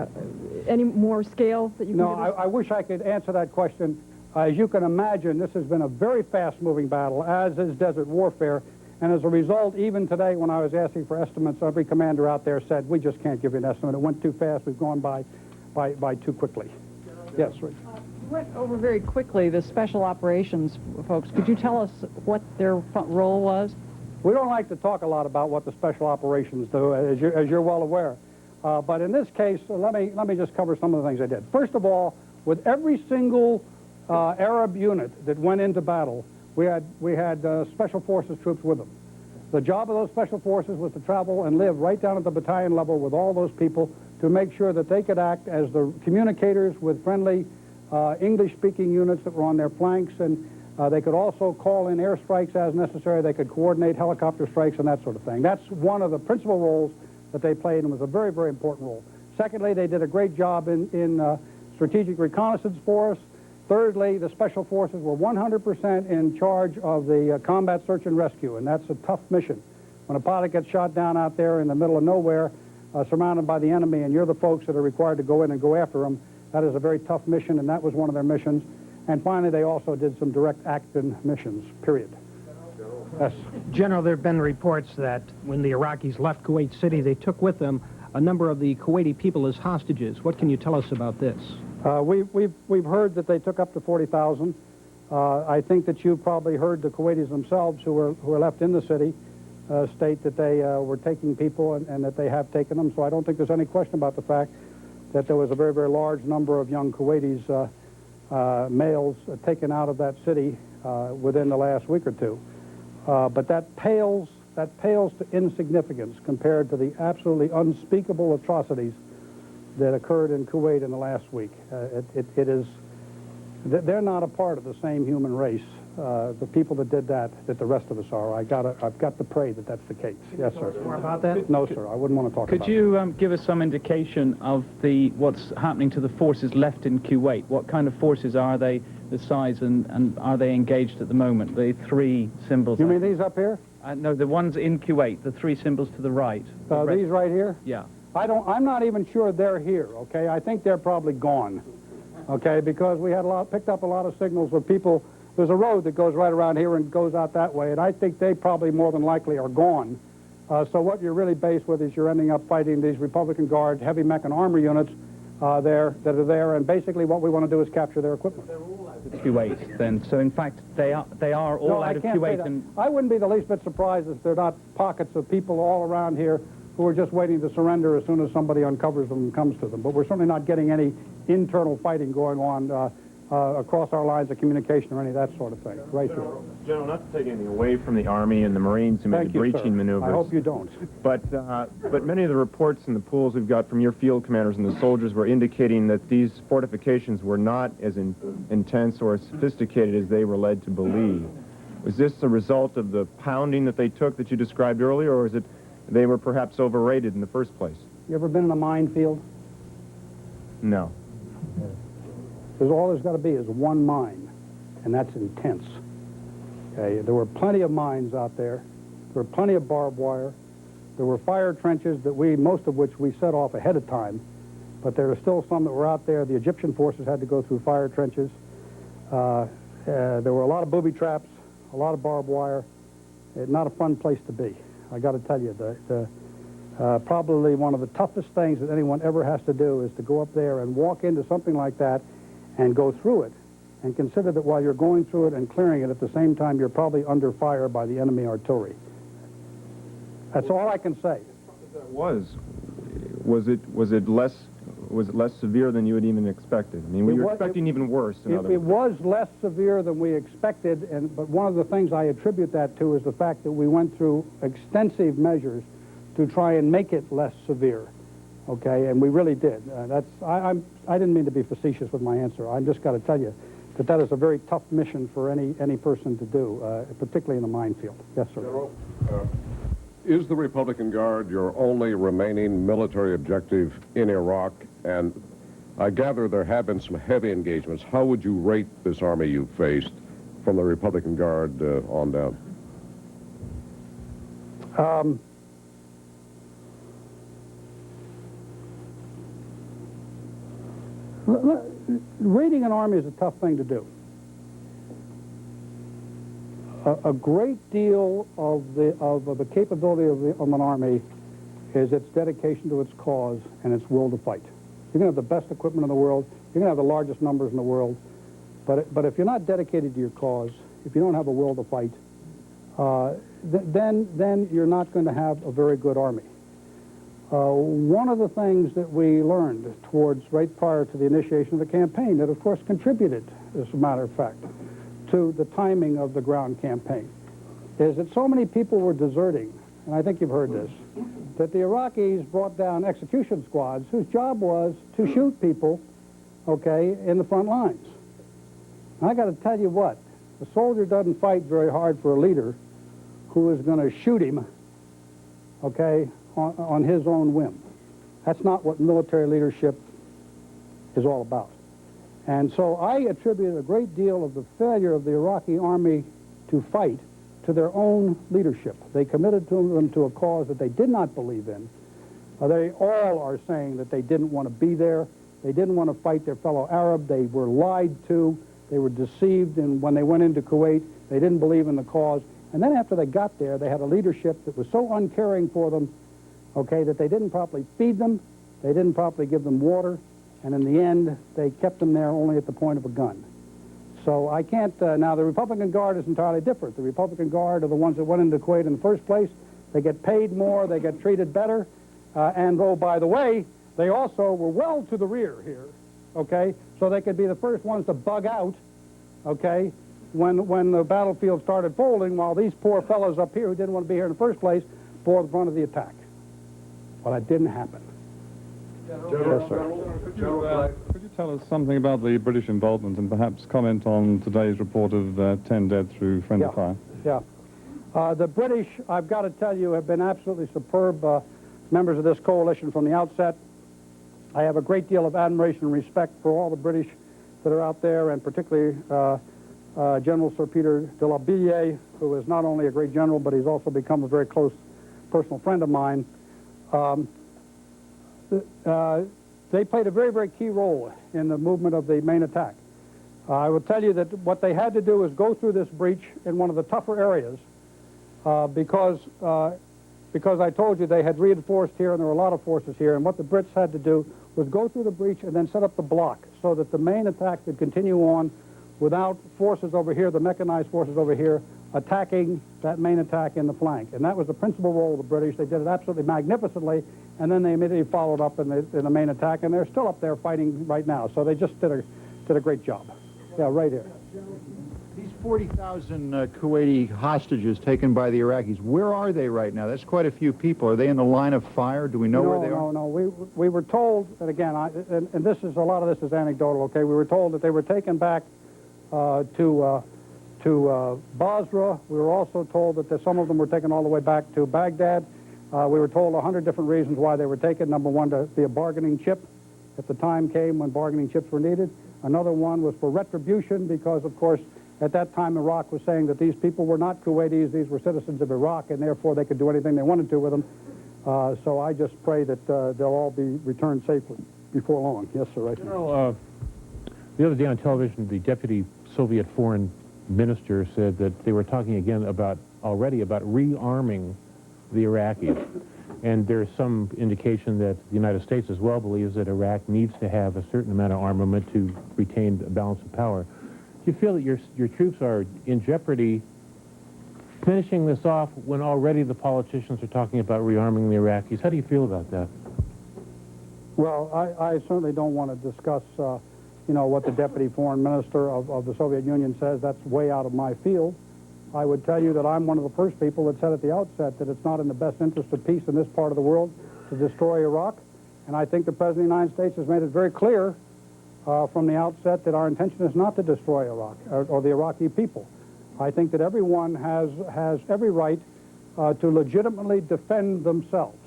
[SPEAKER 8] any more scale that you can give us?
[SPEAKER 2] I wish I could answer that question. As you can imagine, this has been a very fast-moving battle, as is desert warfare. And as a result, even today when I was asking for estimates, every commander out there said, we just can't give you an estimate. It went too fast. We've gone by too quickly. Yes, Rich.
[SPEAKER 13] You went over very quickly the special operations folks. Could you tell us what their role was?
[SPEAKER 2] We don't like to talk a lot about what the special operations do, as you're well aware. But in this case, let me just cover some of the things they did. First of all, with every single Arab unit that went into battle, we had special forces troops with them. The job of those special forces was to travel and live right down at the battalion level with all those people to make sure that they could act as the communicators with friendly English-speaking units that were on their flanks, and they could also call in airstrikes as necessary. They could coordinate helicopter strikes and that sort of thing. That's one of the principal roles that they played, and was a very, very important role. Secondly, they did a great job in strategic reconnaissance for us. Thirdly, the special forces were 100% in charge of the combat search and rescue, and that's a tough mission. When a pilot gets shot down out there in the middle of nowhere, surrounded by the enemy, and you're the folks that are required to go in and go after them, that is a very tough mission, and that was one of their missions. And finally, they also did some direct action missions, period. Yes.
[SPEAKER 14] General, there have been reports that when the Iraqis left Kuwait City, they took with them a number of the Kuwaiti people as hostages. What can you tell us about this?
[SPEAKER 2] We've heard that they took up to 40,000. I think that you've probably heard the Kuwaitis themselves who were left in the city state that they were taking people and that they have taken them. So I don't think there's any question about the fact that there was a very, very large number of young Kuwaitis, males, taken out of that city within the last week or two. But that pales to insignificance compared to the absolutely unspeakable atrocities that occurred in Kuwait in the last week. They're not a part of the same human race, the people that did that the rest of us are. I've got to pray that that's the case. Yes, sir.
[SPEAKER 14] More about that?
[SPEAKER 2] No, sir. I wouldn't want to talk about it.
[SPEAKER 3] Could you give us some indication of what's happening to the forces left in Kuwait? What kind of forces are they, the size, and are they engaged at the moment? The three symbols.
[SPEAKER 2] You mean these up here?
[SPEAKER 3] No, the ones in Kuwait, the three symbols to the right.
[SPEAKER 2] These right here?
[SPEAKER 3] Yeah.
[SPEAKER 2] I'm not even sure they're here, okay? I think they're probably gone, okay? Because we had picked up a lot of signals of people. There's a road that goes right around here and goes out that way, and I think they probably more than likely are gone. So what you're really based with is you're ending up fighting these Republican Guard, heavy mech and armor units that are there, and basically what we want to do is capture their equipment.
[SPEAKER 3] They're all out of Kuwait, then. So in fact, they are all out of Kuwait. And
[SPEAKER 2] I wouldn't be the least bit surprised if there are not pockets of people all around here who are just waiting to surrender as soon as somebody uncovers them and comes to them. But we're certainly not getting any internal fighting going on across our lines of communication or any of that sort of thing. Right here.
[SPEAKER 15] General, not to take anything away from the Army and the Marines who made the breaching maneuvers.
[SPEAKER 2] I hope you don't.
[SPEAKER 15] But many of the reports and the pools we've got from your field commanders and the soldiers were indicating that these fortifications were not as intense or as sophisticated as they were led to believe. Was this a result of the pounding that they took that you described earlier, or is it they were perhaps overrated in the first place?
[SPEAKER 2] You ever been in a minefield?
[SPEAKER 15] No.
[SPEAKER 2] Because all there's got to be is one mine, and that's intense. Okay, there were plenty of mines out there. There were plenty of barbed wire. There were fire trenches that most of which we set off ahead of time, but there were still some that were out there. The Egyptian forces had to go through fire trenches. There were a lot of booby traps, a lot of barbed wire. Not a fun place to be. I got to tell you, probably one of the toughest things that anyone ever has to do is to go up there and walk into something like that and go through it, and consider that while you're going through it and clearing it, at the same time you're probably under fire by the enemy artillery. That's all I can say.
[SPEAKER 15] Was it less severe than you had even expected? I mean, were you expecting even worse?
[SPEAKER 2] It was less severe than we expected, but one of the things I attribute that to is the fact that we went through extensive measures to try and make it less severe. Okay, and we really did. I didn't mean to be facetious with my answer. I just got to tell you that is a very tough mission for any person to do, particularly in a minefield. Yes, sir.
[SPEAKER 16] General, is the Republican Guard your only remaining military objective in Iraq? And I gather there have been some heavy engagements. How would you rate this army you've faced from the Republican Guard on down?
[SPEAKER 2] Rating an army is a tough thing to do. A great deal of the capability of an army is its dedication to its cause and its will to fight. You can have the best equipment in the world, you can have the largest numbers in the world, but if you're not dedicated to your cause, if you don't have a will to fight, then you're not going to have a very good army. One of the things that we learned right prior to the initiation of the campaign that, of course, contributed, as a matter of fact, to the timing of the ground campaign is that so many people were deserting, and I think you've heard this, that the Iraqis brought down execution squads whose job was to shoot people, okay, in the front lines. And I got to tell you what, a soldier doesn't fight very hard for a leader who is going to shoot him, okay, on his own whim. That's not what military leadership is all about. And so I attribute a great deal of the failure of the Iraqi army to fight to their own leadership. They committed them to a cause that they did not believe in. They all are saying that they didn't want to be there. They didn't want to fight their fellow Arab. They were lied to. They were deceived, and when they went into Kuwait, they didn't believe in the cause. And then after they got there, they had a leadership that was so uncaring for them, okay, that they didn't properly feed them, they didn't properly give them water, and in the end, they kept them there only at the point of a gun. So I can't, now the Republican Guard is entirely different. The Republican Guard are the ones that went into Kuwait in the first place. They get paid more, they get treated better, and oh, by the way, they also were well to the rear here, okay? So they could be the first ones to bug out, okay, when the battlefield started folding, while these poor fellows up here who didn't want to be here in the first place bore the brunt of the attack. Well, that didn't happen. Yes, sir.
[SPEAKER 17] Could you tell us something about the British involvement and perhaps comment on today's report of 10 dead through friendly fire?
[SPEAKER 2] Yeah. The British, I've got to tell you, have been absolutely superb members of this coalition from the outset. I have a great deal of admiration and respect for all the British that are out there, and particularly General Sir Peter de la Ville, who is not only a great general, but he's also become a very close personal friend of mine. They played a very, very key role in the movement of the main attack. I will tell you that what they had to do is go through this breach in one of the tougher areas because I told you they had reinforced here and there were a lot of forces here, and what the Brits had to do was go through the breach and then set up the block so that the main attack could continue on without forces over here, the mechanized forces over here, attacking that main attack in the flank. And that was the principal role of the British. They did it absolutely magnificently, and then they immediately followed up in the main attack, and they're still up there fighting right now. So they just did a great job. Yeah, right here.
[SPEAKER 18] These 40,000 Kuwaiti hostages taken by the Iraqis, where are they right now? That's quite a few people. Are they in the line of fire? Do we know where they are?
[SPEAKER 2] No. We were told, and again, and this is, a lot of this is anecdotal, okay? We were told that they were taken back to Basra. We were also told that some of them were taken all the way back to Baghdad. We were told 100 different reasons why they were taken. Number one, to be a bargaining chip if the time came when bargaining chips were needed. Another one was for retribution because, of course, at that time Iraq was saying that these people were not Kuwaitis, these were citizens of Iraq, and therefore they could do anything they wanted to with them. So I just pray that they'll all be returned safely before long. Yes, sir. Right.
[SPEAKER 19] General, the other day on television, the deputy Soviet foreign minister said that they were talking again already about rearming the Iraqis. And there's some indication that the United States as well believes that Iraq needs to have a certain amount of armament to retain a balance of power. Do you feel that your troops are in jeopardy finishing this off when already the politicians are talking about rearming the Iraqis? How do you feel about that?
[SPEAKER 2] Well, I certainly don't want to discuss, what the deputy foreign minister of the Soviet Union says. That's way out of my field. I would tell you that I'm one of the first people that said at the outset that it's not in the best interest of peace in this part of the world to destroy Iraq. And I think the President of the United States has made it very clear from the outset that our intention is not to destroy Iraq or the Iraqi people. I think that everyone has every right to legitimately defend themselves.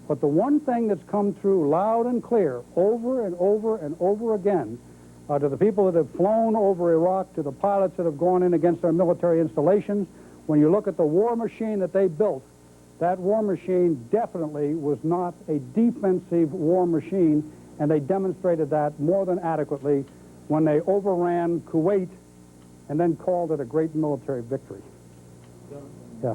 [SPEAKER 2] But the one thing that's come through loud and clear over and over and over again to the people that have flown over Iraq, to the pilots that have gone in against their military installations, when you look at the war machine that they built, that war machine definitely was not a defensive war machine, and they demonstrated that more than adequately when they overran Kuwait and then called it a great military victory. Yeah.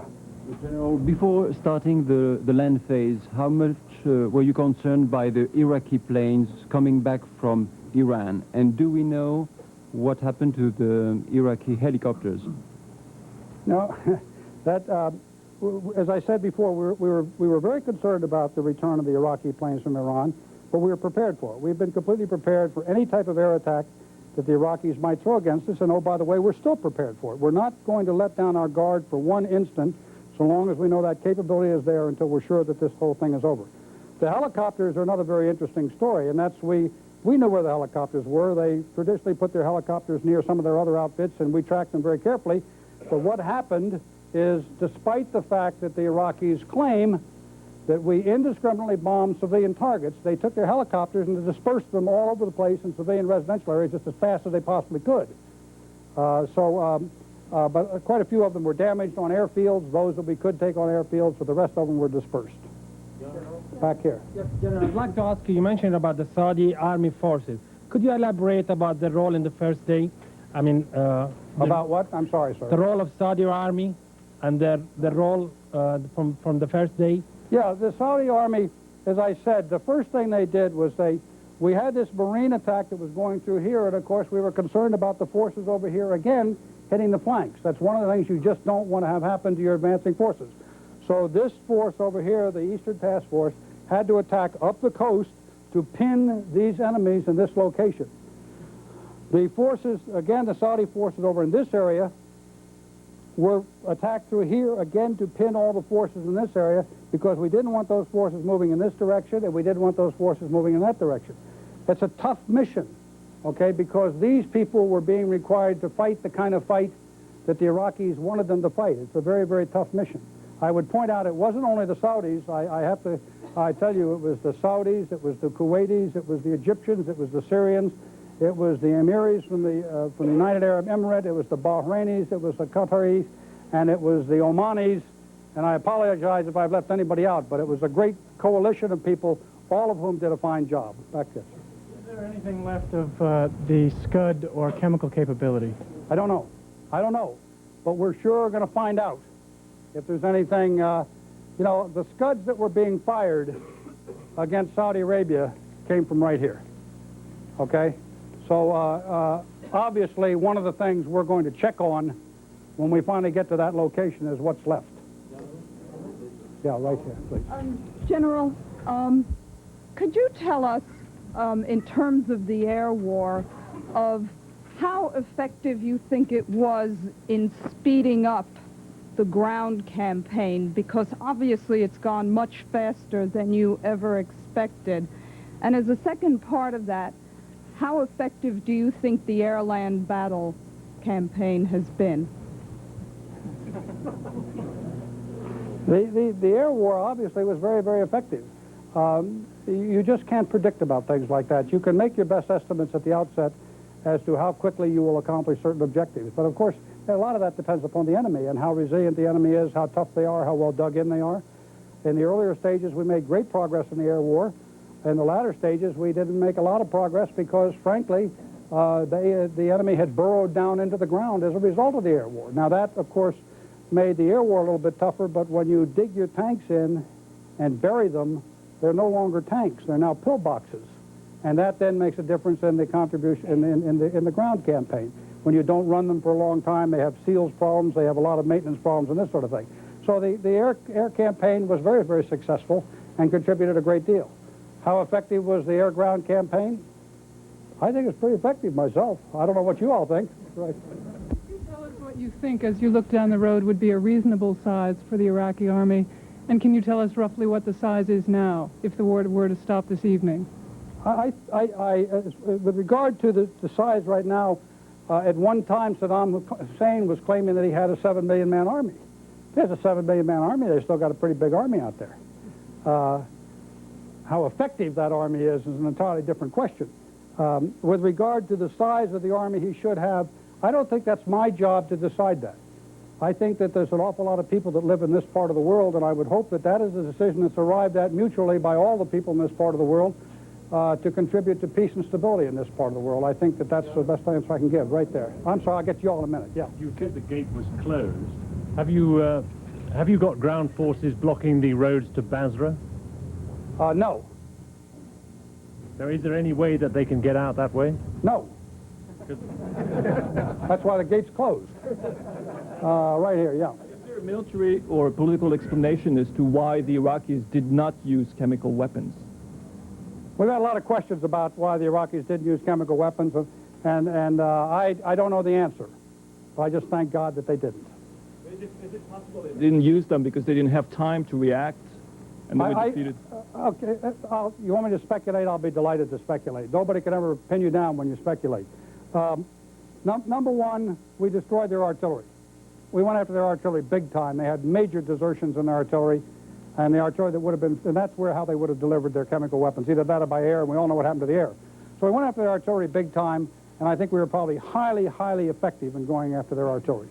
[SPEAKER 20] General, before starting the land phase, how much were you concerned by the Iraqi planes coming back from Iran? And do we know what happened to the Iraqi helicopters?
[SPEAKER 2] No, as I said before, we were very concerned about the return of the Iraqi planes from Iran, but we were prepared for it. We've been completely prepared for any type of air attack that the Iraqis might throw against us, and oh, by the way, we're still prepared for it. We're not going to let down our guard for one instant, so long as we know that capability is there, until we're sure that this whole thing is over. The helicopters are another very interesting story, and that's we knew where the helicopters were. They traditionally put their helicopters near some of their other outfits, and we tracked them very carefully. But what happened is, despite the fact that the Iraqis claim that we indiscriminately bombed civilian targets, they took their helicopters and dispersed them all over the place in civilian residential areas just as fast as they possibly could. But quite a few of them were damaged on airfields, those that we could take on airfields, but the rest of them were dispersed. Back here.
[SPEAKER 14] Yes, General, I'd like to ask you, you mentioned about the Saudi army forces. Could you elaborate about their role in the first day? I mean...
[SPEAKER 2] about what? I'm sorry, sir.
[SPEAKER 14] The role of Saudi army and their role from the first day?
[SPEAKER 2] Yeah, the Saudi army, as I said, the first thing they did was we had this marine attack that was going through here, and of course we were concerned about the forces over here again hitting the flanks. That's one of the things you just don't want to have happen to your advancing forces. So this force over here, the Eastern Task Force, had to attack up the coast to pin these enemies in this location. The forces, again, the Saudi forces over in this area were attacked through here, again, to pin all the forces in this area, because we didn't want those forces moving in this direction, and we didn't want those forces moving in that direction. It's a tough mission, okay, because these people were being required to fight the kind of fight that the Iraqis wanted them to fight. It's a very, very tough mission. I would point out it wasn't only the Saudis. I tell you, it was the Saudis, it was the Kuwaitis, it was the Egyptians, it was the Syrians, it was the Emiris from the United Arab Emirates, it was the Bahrainis, it was the Qataris, and it was the Omanis. And I apologize if I've left anybody out, but it was a great coalition of people, all of whom did a fine job. Back there.
[SPEAKER 21] Is there anything left of the Scud or chemical capability?
[SPEAKER 2] I don't know. I don't know. But we're sure going to find out if there's anything. You know, the Scuds that were being fired against Saudi Arabia came from right here. Okay? So obviously one of the things we're going to check on when we finally get to that location is what's left. Yeah, right here, please.
[SPEAKER 22] General, could you tell us, in terms of the air war, of how effective you think it was in speeding up the ground campaign? Because obviously it's gone much faster than you ever expected. And as a second part of that, how effective do you think the air-land battle campaign has been?
[SPEAKER 2] The air war obviously was very, very effective. You just can't predict about things like that. You can make your best estimates at the outset as to how quickly you will accomplish certain objectives. But of course, a lot of that depends upon the enemy and how resilient the enemy is, how tough they are, how well dug in they are. In the earlier stages, we made great progress in the air war. In the latter stages, we didn't make a lot of progress because, frankly, the enemy had burrowed down into the ground as a result of the air war. Now that, of course, made the air war a little bit tougher, but when you dig your tanks in and bury them, they're no longer tanks. They're now pillboxes. And that then makes a difference in the contribution in the ground campaign. When you don't run them for a long time, they have seals problems, they have a lot of maintenance problems and this sort of thing. So the air campaign was very, very successful and contributed a great deal. How effective was the air-ground campaign? I think it's pretty effective myself. I don't know what you all think. Right.
[SPEAKER 23] Tell us what you think, as you look down the road, would be a reasonable size for the Iraqi army. And can you tell us roughly what the size is now, if the war were to stop this evening? With regard to the size right now, at one time Saddam Hussein was claiming that he had a 7 million man army. If he has a 7 million man army, they've still got a pretty big army out there. How effective that army is an entirely different question. With regard to the size of the army he should have, I don't think that's my job to decide that. I think that there's an awful lot of people that live in this part of the world, and I would hope that that is a decision that's arrived at mutually by all the people in this part of the world to contribute to peace and stability in this part of the world. I think that that's the best answer I can give right there. I'm sorry, I'll get to you all in a minute. Yeah.
[SPEAKER 24] You said the gate was closed. Have you got ground forces blocking the roads to Basra?
[SPEAKER 2] No.
[SPEAKER 24] So is there any way that they can get out that way?
[SPEAKER 2] No. That's why the gate's closed. Right here, yeah.
[SPEAKER 12] Is there a military or political explanation as to why the Iraqis did not use chemical weapons?
[SPEAKER 2] We've had a lot of questions about why the Iraqis didn't use chemical weapons.
[SPEAKER 23] And I don't know the answer. But I just thank God that they didn't.
[SPEAKER 11] Is it possible they didn't use them because they didn't have time to react and they were defeated?
[SPEAKER 23] Okay, you want me to speculate? I'll be delighted to speculate. Nobody can ever pin you down when you speculate. Number one, we destroyed their artillery. We went after their artillery big time. They had major desertions in their artillery, and the artillery that would have been, and that's how they would have delivered their chemical weapons, either that or by air, and we all know what happened to the air. So we went after their artillery big time, and I think we were probably highly, highly effective in going after their artillery.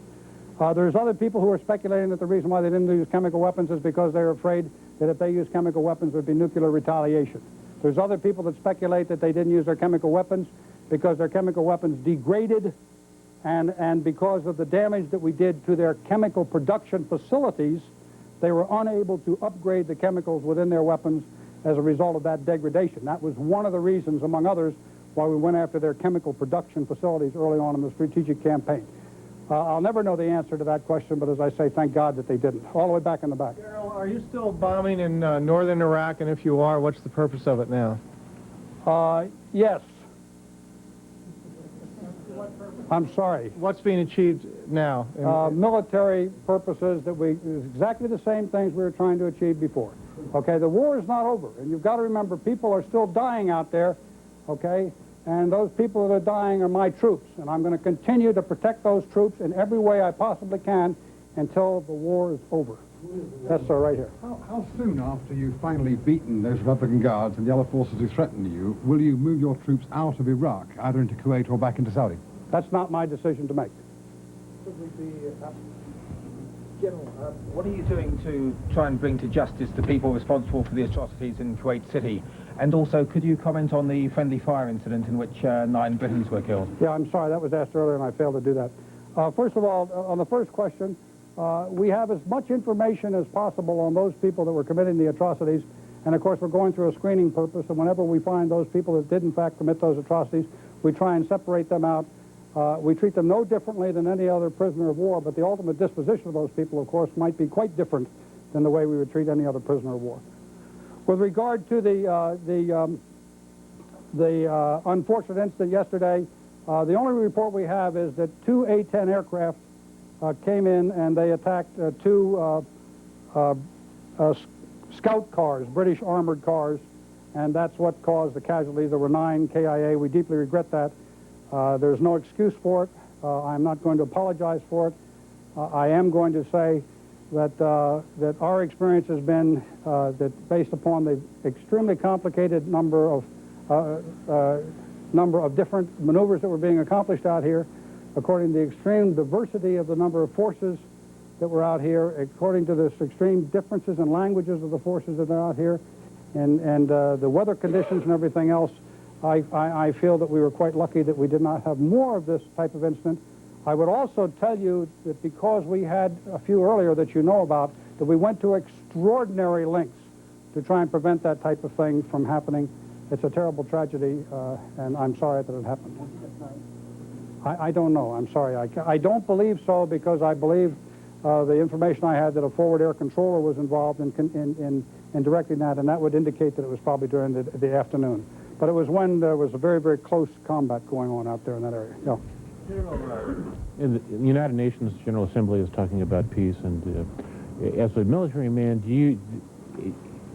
[SPEAKER 23] There's other people who are speculating that the reason why they didn't use chemical weapons is because they were afraid that if they used chemical weapons, there would be nuclear retaliation. There's other people that speculate that they didn't use their chemical weapons because their chemical weapons degraded, and because of the damage that we did to their chemical production facilities, they were unable to upgrade the chemicals within their weapons as a result of that degradation. That was one of the reasons, among others, why we went after their chemical production facilities early on in the strategic campaign. I'll never know the answer to that question, but as I say, thank God that they didn't. All the way back in the back.
[SPEAKER 1] General, are you still bombing in northern Iraq? And if you are, what's the purpose of it now?
[SPEAKER 23] Yes. I'm sorry.
[SPEAKER 1] What's being achieved now?
[SPEAKER 23] Military purposes that exactly the same things we were trying to achieve before. Okay, the war is not over, and you've got to remember people are still dying out there, okay? And those people that are dying are my troops, and I'm going to continue to protect those troops in every way I possibly can until the war is over. Yes, sir, right here.
[SPEAKER 4] How soon after you've finally beaten those Republican Guards and the other forces who threaten you, will you move your troops out of Iraq, either into Kuwait or back into Saudi?
[SPEAKER 23] That's not my decision to make.
[SPEAKER 7] General, what are you doing to try and bring to justice the people responsible for the atrocities in Kuwait City? And also, could you comment on the friendly fire incident in which 9 Britons were killed?
[SPEAKER 23] Yeah, I'm sorry, that was asked earlier and I failed to do that. First of all, on the first question, we have as much information as possible on those people that were committing the atrocities, and of course we're going through a screening purpose, and whenever we find those people that did in fact commit those atrocities, we try and separate them out. We treat them no differently than any other prisoner of war, but the ultimate disposition of those people, of course, might be quite different than the way we would treat any other prisoner of war. With regard to the unfortunate incident yesterday, the only report we have is that 2 A-10 aircraft came in and they attacked 2 scout cars, British armored cars, and that's what caused the casualties. There were 9 KIA. We deeply regret that. There's no excuse for it. I'm not going to apologize for it. I am going to say that our experience has been that based upon the extremely complicated number of different maneuvers that were being accomplished out here, according to the extreme diversity of the number of forces that were out here, according to the extreme differences in languages of the forces that are out here, and the weather conditions and everything else, I feel that we were quite lucky that we did not have more of this type of incident. I would also tell you that because we had a few earlier that you know about, that we went to extraordinary lengths to try and prevent that type of thing from happening. It's a terrible tragedy, and I'm sorry that it happened. I don't know. I'm sorry. I don't believe so, because I believe the information I had that a forward air controller was involved in directing that, and that would indicate that it was probably during the afternoon. But it was when there was a very, very close combat going on out there in that area. Yeah.
[SPEAKER 19] In the United Nations General Assembly is talking about peace, and as a military man, do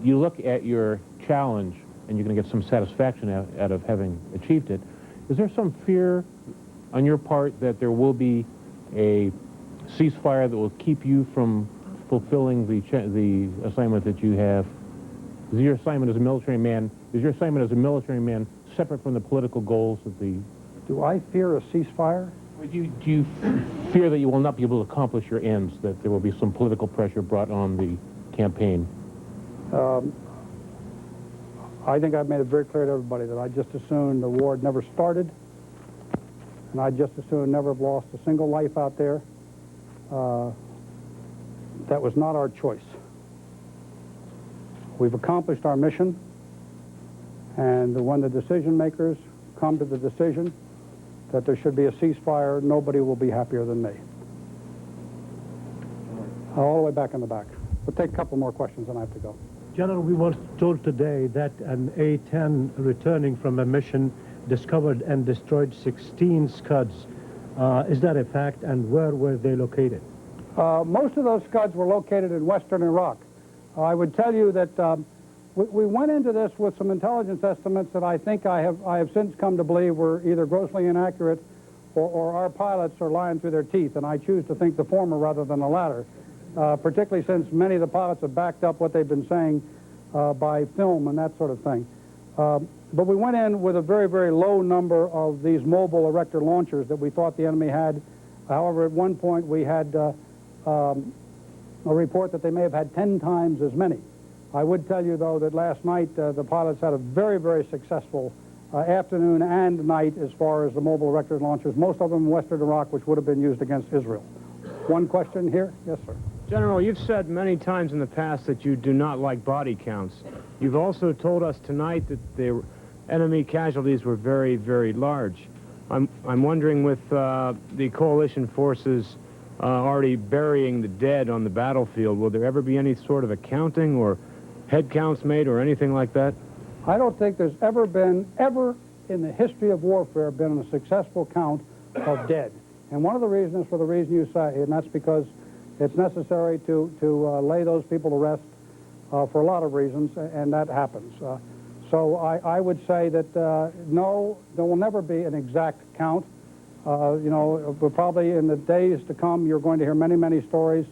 [SPEAKER 19] you look at your challenge and you're going to get some satisfaction out of having achieved it? Is there some fear on your part that there will be a ceasefire that will keep you from fulfilling the assignment that you have? Is your assignment as a military man separate from the political goals of the...
[SPEAKER 23] Do I fear a ceasefire?
[SPEAKER 19] Do you fear that you will not be able to accomplish your ends, that there will be some political pressure brought on the campaign?
[SPEAKER 23] I think I've made it very clear to everybody that I just as soon the war had never started, and I just as soon never have lost a single life out there. That was not our choice. We've accomplished our mission, and when the decision makers come to the decision that there should be a ceasefire, nobody will be happier than me. All the way back in the back. We'll take a couple more questions and I have to go.
[SPEAKER 24] General, we were told today that an A-10 returning from a mission discovered and destroyed 16 Scuds. Is that a fact, and where were they located?
[SPEAKER 23] Most of those Scuds were located in western Iraq. I would tell you that we went into this with some intelligence estimates that I think I have since come to believe were either grossly inaccurate or our pilots are lying through their teeth, and I choose to think the former rather than the latter, particularly since many of the pilots have backed up what they've been saying by film and that sort of thing. But we went in with a very, very low number of these mobile erector launchers that we thought the enemy had. However, at one point we had a report that they may have had 10 times as many. I would tell you, though, that last night the pilots had a very, very successful afternoon and night as far as the mobile erector launchers, most of them in western Iraq, which would have been used against Israel. One question here? Yes, sir.
[SPEAKER 5] General, you've said many times in the past that you do not like body counts. You've also told us tonight that the enemy casualties were very, very large. I'm wondering, with the coalition forces already burying the dead on the battlefield, will there ever be any sort of accounting or head counts made or anything like that?
[SPEAKER 23] I don't think there's ever in the history of warfare been a successful count of dead. And one of the reasons, for the reason you say, and that's because it's necessary to lay those people to rest for a lot of reasons, and that happens. So I would say that no, there will never be an exact count. You know, but probably in the days to come, you're going to hear many, many stories,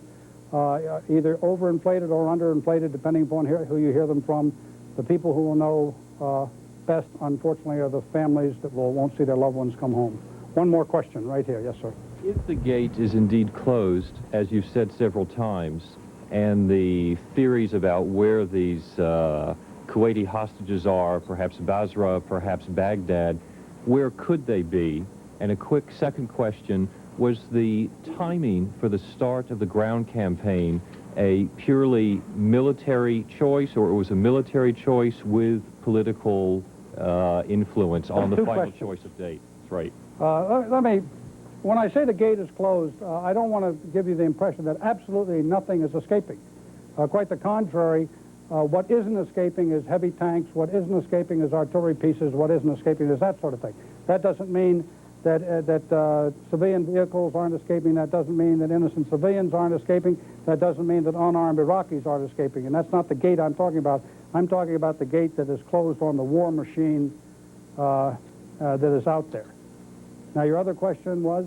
[SPEAKER 23] either overinflated or underinflated, depending upon who you hear them from. The people who will know best, unfortunately, are the families that won't see their loved ones come home. One more question right here. Yes, sir.
[SPEAKER 6] If the gate is indeed closed, as you've said several times, and the theories about where these Kuwaiti hostages are, perhaps Basra, perhaps Baghdad, where could they be? And a quick second question, was the timing for the start of the ground campaign a purely military choice, or it was a military choice with political influence on the final choice of date? That's right.
[SPEAKER 23] When I say the gate is closed, I don't want to give you the impression that absolutely nothing is escaping. Quite the contrary, what isn't escaping is heavy tanks, what isn't escaping is artillery pieces, what isn't escaping is that sort of thing. That doesn't mean that civilian vehicles aren't escaping. That doesn't mean that innocent civilians aren't escaping. That doesn't mean that unarmed Iraqis aren't escaping. And that's not the gate I'm talking about. I'm talking about the gate that is closed on the war machine that is out there. Now, your other question was?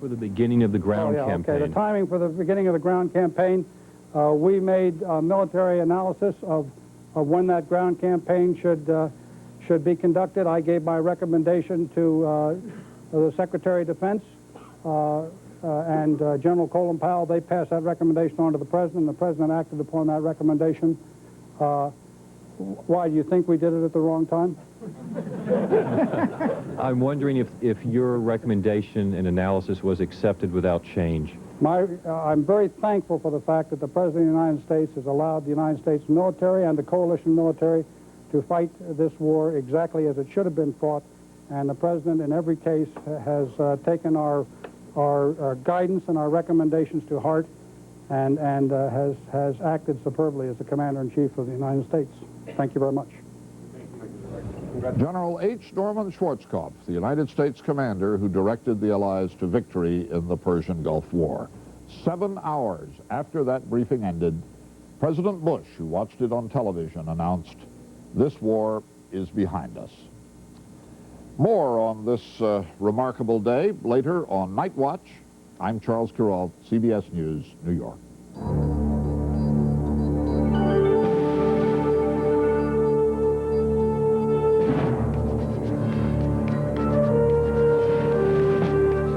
[SPEAKER 6] For the beginning of the ground campaign.
[SPEAKER 23] Okay, the timing for the beginning of the ground campaign. We made a military analysis of when that ground campaign should be conducted. I gave my recommendation to the Secretary of Defense and General Colin Powell. They passed that recommendation on to the President. The President acted upon that recommendation. Why, do you think we did it at the wrong time?
[SPEAKER 6] I'm wondering if your recommendation and analysis was accepted without change.
[SPEAKER 23] I'm very thankful for the fact that the President of the United States has allowed the United States military and the coalition military to fight this war exactly as it should have been fought, and the President in every case has taken our guidance and our recommendations to heart and has acted superbly as the Commander-in-Chief of the United States. Thank you very much.
[SPEAKER 9] General H. Norman Schwarzkopf, the United States commander who directed the Allies to victory in the Persian Gulf War. 7 hours after that briefing ended, President Bush, who watched it on television, announced, "This war is behind us." More on this remarkable day later on Night Watch. I'm Charles Kuralt, CBS News, New York.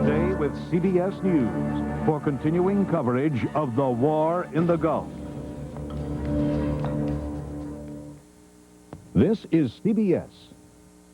[SPEAKER 10] Stay with CBS News for continuing coverage of the war in the Gulf. This is CBS.